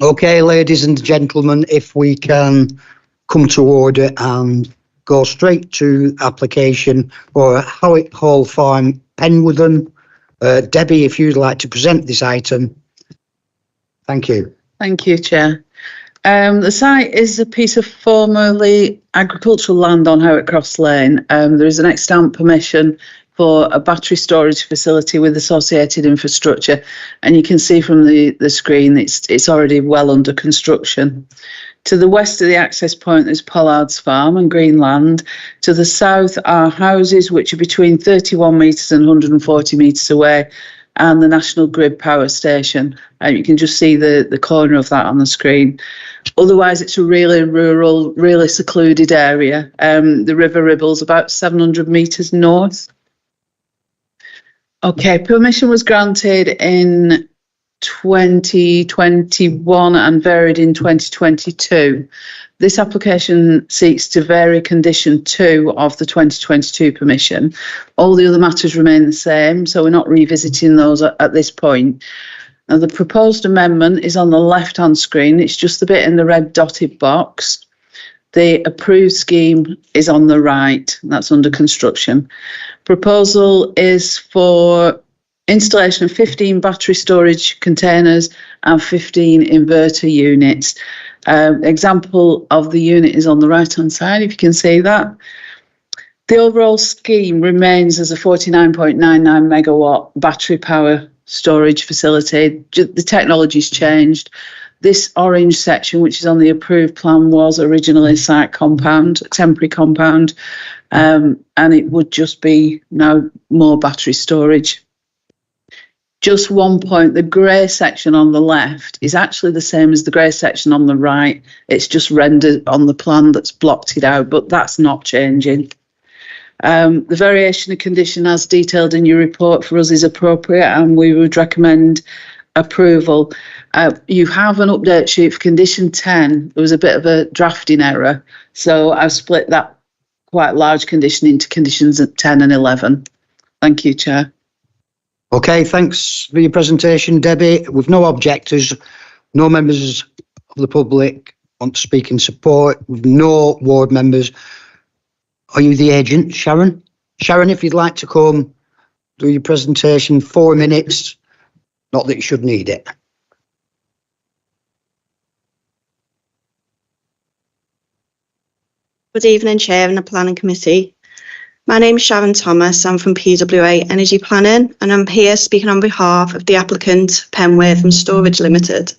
Okay, ladies and gentlemen, if we can come to order and go straight to application for Howick Hall Farm, Penwitham. Debbie, if you'd like to present this item. Thank you. Thank you, Chair. The site is a piece of formerly agricultural land on Howick Cross Lane. There is an extant permission for a battery storage facility with associated infrastructure, and you can see from the screen it's already well under construction. To the west of the access point there's Pollard's Farm and Greenland. To the south are houses which are between 31 metres and 140 metres away, and the National Grid power station. You can just see the corner of that on the screen. Otherwise, it's a really rural, really secluded area. The River Ribble's about 700 metres north. Okay, permission was granted in 2021 and varied in 2022. This application seeks to vary condition 2 of the 2022 permission. All the other matters remain the same, so we're not revisiting those at this point. Now, the proposed amendment is on the left-hand screen. It's just the bit in the red dotted box. The approved scheme is on the right. That's under construction. Proposal is for installation of 15 battery storage containers and 15 inverter units. Example of the unit is on the right-hand side, if you can see that. The overall scheme remains as a 49.99 megawatt battery power storage facility. The technology's changed. This orange section, which is on the approved plan, was originally a site compound, a temporary compound, and it would just be now more battery storage. Just one point, the grey section on the left is actually the same as the grey section on the right. It's just rendered on the plan that's blocked it out, but that's not changing. The variation of condition as detailed in your report for us is appropriate, and we would recommend approval. You have an update sheet for condition 10. There was a bit of a drafting error, so I've split that quite large condition into conditions at 10 and 11. Thank you, Chair. Okay, thanks for your presentation, Debbie. With no objectors, no members of the public want to speak in support, with no ward members. Are you the agent, Sharon? Sharon, if you'd like to come do your presentation, 4 minutes. Not that you should need it. Good evening, Chair and the Planning Committee. My name is Sharon Thomas. I'm from PWA Energy Planning, and I'm here speaking on behalf of the applicant, Penwitham Storage Limited.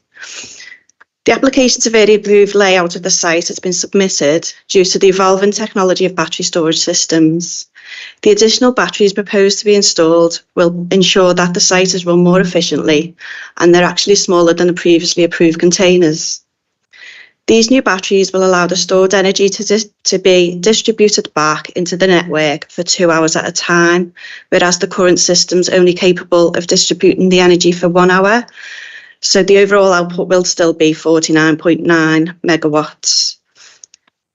The application to vary the approved layout of the site has been submitted due to the evolving technology of battery storage systems. The additional batteries proposed to be installed will ensure that the site is run more efficiently, and they're actually smaller than the previously approved containers. These new batteries will allow the stored energy to be distributed back into the network for 2 hours at a time, whereas the current system's only capable of distributing the energy for 1 hour. So the overall output will still be 49.9 megawatts.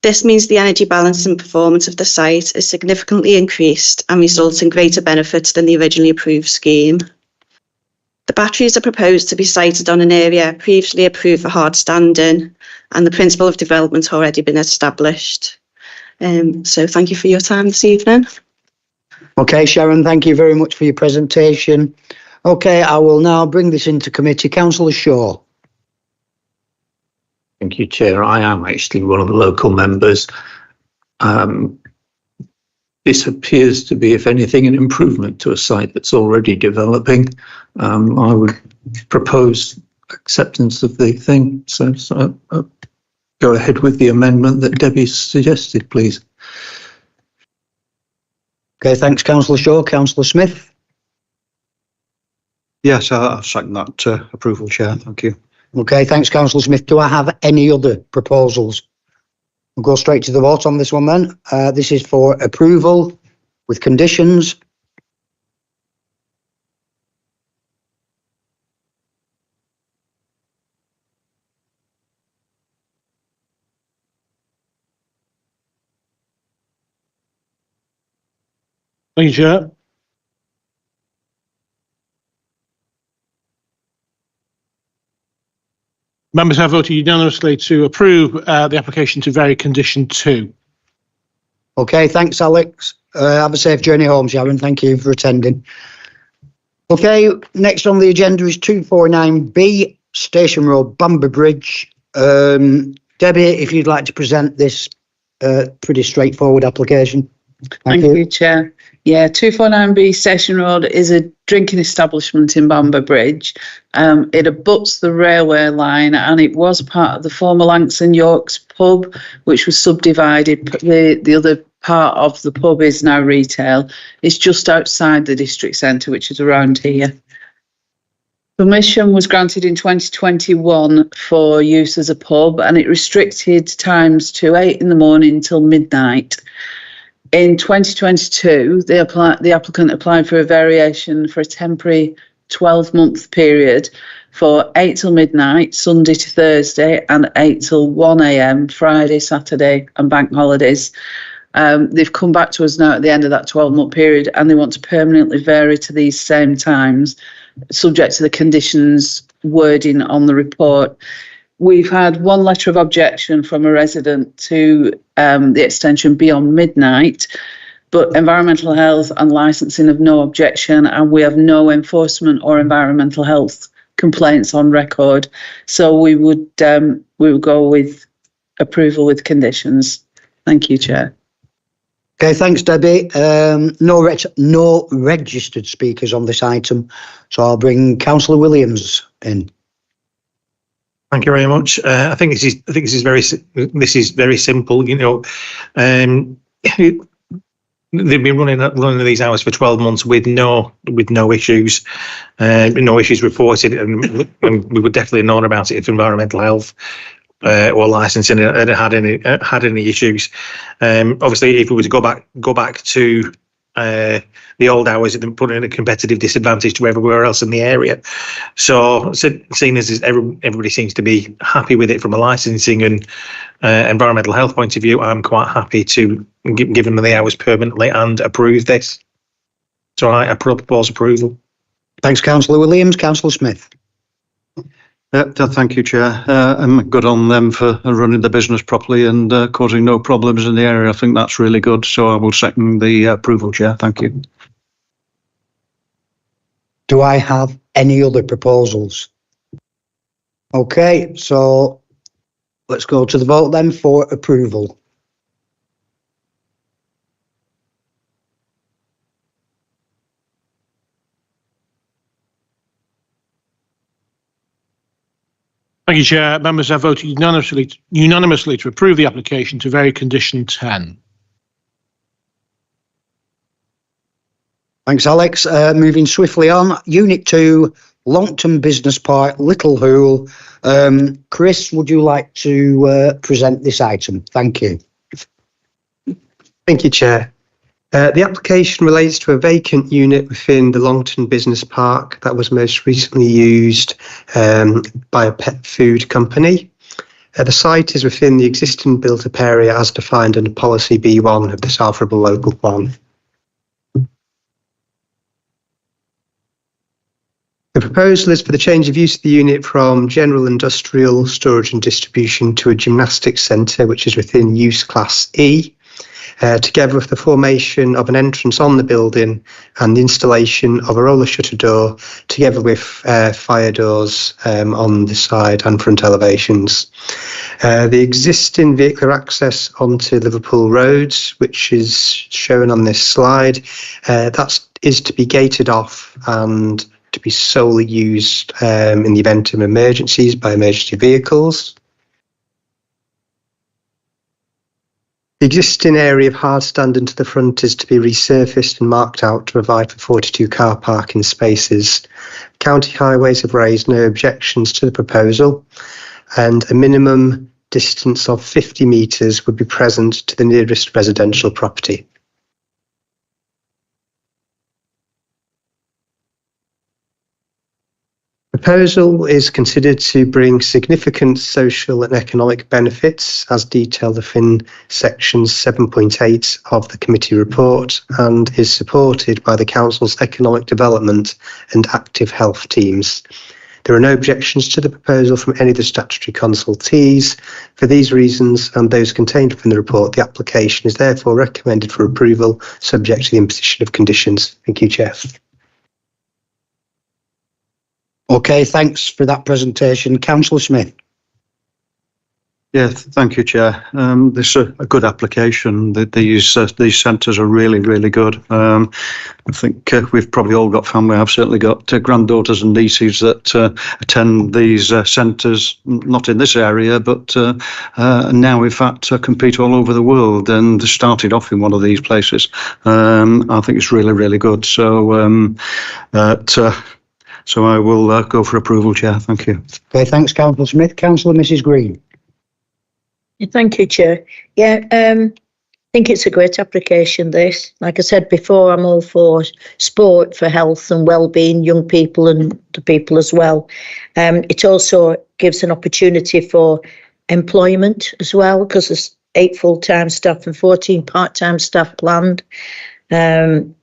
This means the energy balance and performance of the site is significantly increased and results in greater benefits than the originally approved scheme. The batteries are proposed to be sited on an area previously approved for hard standing, and the principle of development already been established. So thank you for your time this evening. Okay, Sharon, thank you very much for your presentation. Okay, I will now bring this into committee. Councillor Shaw. Thank you, Chair. I am actually one of the local members. This appears to be, if anything, an improvement to a site that's already developing. I would propose acceptance of the thing. So go ahead with the amendment that Debbie suggested, please. Okay, thanks, Councillor Shaw. Councillor Smith. Yes, I'll second that approval, Chair. Thank you. Okay, thanks, Councillor Smith. Do I have any other proposals? We'll go straight to the vote on this one then. This is for approval with conditions. Thank you, Chair. Members have voted unanimously to approve the application to vary condition 2. Okay, thanks, Alex. Have a safe journey home, Sharon. Thank you for attending. Okay, next on the agenda is 249B, Station Road, Bamber Bridge. Debbie, if you'd like to present this pretty straightforward application. Thank you, Chair. Yeah, 249B Station Road is a drinking establishment in Bamber Bridge. It abuts the railway line and it was part of the former Lancs and Yorks pub, which was subdivided. The other part of the pub is now retail. It's just outside the district centre, which is around here. Permission was granted in 2021 for use as a pub and it restricted times to 8 in the morning till midnight. In 2022, the applicant applied for a variation for a temporary 12-month period for 8 till midnight, Sunday to Thursday, and 8 till 1 a.m, Friday, Saturday, and bank holidays. They've come back to us now at the end of that 12-month period and they want to permanently vary to these same times, subject to the conditions wording on the report. We've had one letter of objection from a resident to the extension beyond midnight, but environmental health and licensing have no objection and we have no enforcement or environmental health complaints on record. So we would go with approval with conditions. Thank you, Chair. Okay, thanks, Debbie. No registered speakers on this item, so I'll bring Councillor Williams in. Thank you very much. I think this is very simple. You know, they've been running these hours for 12 months with no issues, no issues reported, and we would definitely have known about it if environmental health or licensing had any issues. Obviously, if we were to go back to the old hours, it put in a competitive disadvantage to everywhere else in the area. So seeing as everybody seems to be happy with it from a licensing and environmental health point of view, I'm quite happy to give them the hours permanently and approve this. So I propose approval. Thanks, Councillor Williams. Councillor Smith. Thank you, Chair. I'm good on them for running the business properly and causing no problems in the area. I think that's really good. So I will second the approval, Chair. Thank you. Do I have any other proposals? Okay, so let's go to the vote then for approval. Thank you, Chair. Members have voted unanimously to approve the application to vary condition 10. Thanks, Alex. Moving swiftly on, Unit 2, Longton Business Park, Little Hoole. Chris, would you like to present this item? Thank you. Thank you, Chair. The application relates to a vacant unit within the Longton Business Park that was most recently used by a pet food company. The site is within the existing built-up area as defined under Policy B1 of the South Ribble Local Plan. The proposal is for the change of use of the unit from general industrial storage and distribution to a gymnastics centre, which is within use class E. Together with the formation of an entrance on the building and the installation of a roller shutter door, together with fire doors on the side and front elevations. The existing vehicular access onto Liverpool roads, which is shown on this slide, that is to be gated off and to be solely used in the event of emergencies by emergency vehicles. The existing area of hard standing to the front is to be resurfaced and marked out to provide for 42 car parking spaces. County Highways have raised no objections to the proposal, and a minimum distance of 50 metres would be present to the nearest residential property. Proposal is considered to bring significant social and economic benefits as detailed within section 7.8 of the committee report and is supported by the council's economic development and active health teams. There are no objections to the proposal from any of the statutory consultees. For these reasons and those contained within the report, the application is therefore recommended for approval, subject to the imposition of conditions. Thank you, Chair. Okay, thanks for that presentation. Councillor Smith. Yeah, thank you, Chair. This is a good application. These centres are really, really good. I think we've probably all got family. I've certainly got granddaughters and nieces that attend these centres, not in this area, but now, in fact, compete all over the world and started off in one of these places. I think it's really, really good. So I will go for approval, Chair. Thank you. Okay, thanks, Councillor Smith. Councillor Mrs. Green. Thank you, Chair. Yeah, I think it's a great application, this. Like I said before, I'm all for sport for health and well-being, young people and the people as well. It also gives an opportunity for employment as well, because there's 8 full-time staff and 14 part-time staff planned. The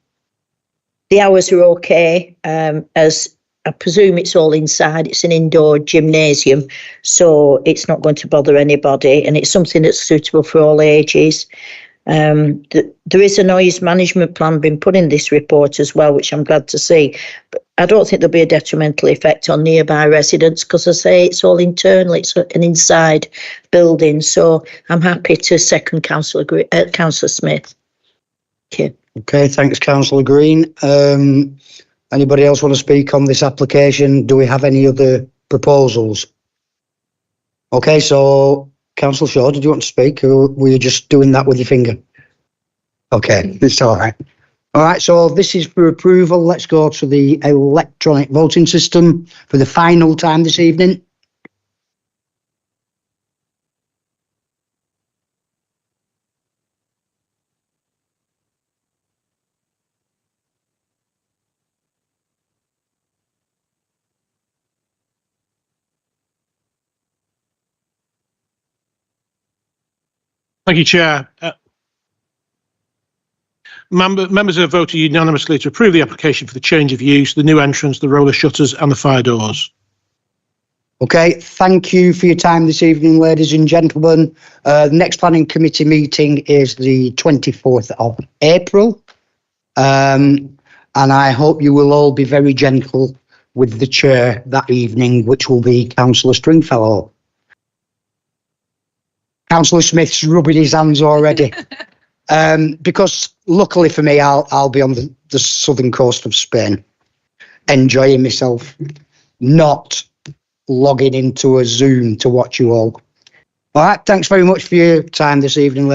hours are okay, as I presume it's all inside. It's an indoor gymnasium, so it's not going to bother anybody, and it's something that's suitable for all ages. There is a noise management plan being put in this report as well, which I'm glad to see. But I don't think there'll be a detrimental effect on nearby residents, because I say it's all internal. It's an inside building, so I'm happy to second Councillor Smith. Thank you. Okay, thanks, Councillor Green. Anybody else want to speak on this application? Do we have any other proposals? Okay, so Councillor Shaw, did you want to speak, or were you just doing that with your finger? Okay, it's all right. All right, so this is for approval. Let's go to the electronic voting system for the final time this evening. Thank you, Chair. Members have voted unanimously to approve the application for the change of use, the new entrance, the roller shutters and the fire doors. Okay, thank you for your time this evening, ladies and gentlemen. The next planning committee meeting is the 24th of April. And I hope you will all be very gentle with the chair that evening, which will be Councillor Stringfellow. Councillor Smith's rubbing his hands already. Because luckily for me, I'll be on the southern coast of Spain, enjoying myself, not logging into a Zoom to watch you all. All right, thanks very much for your time this evening.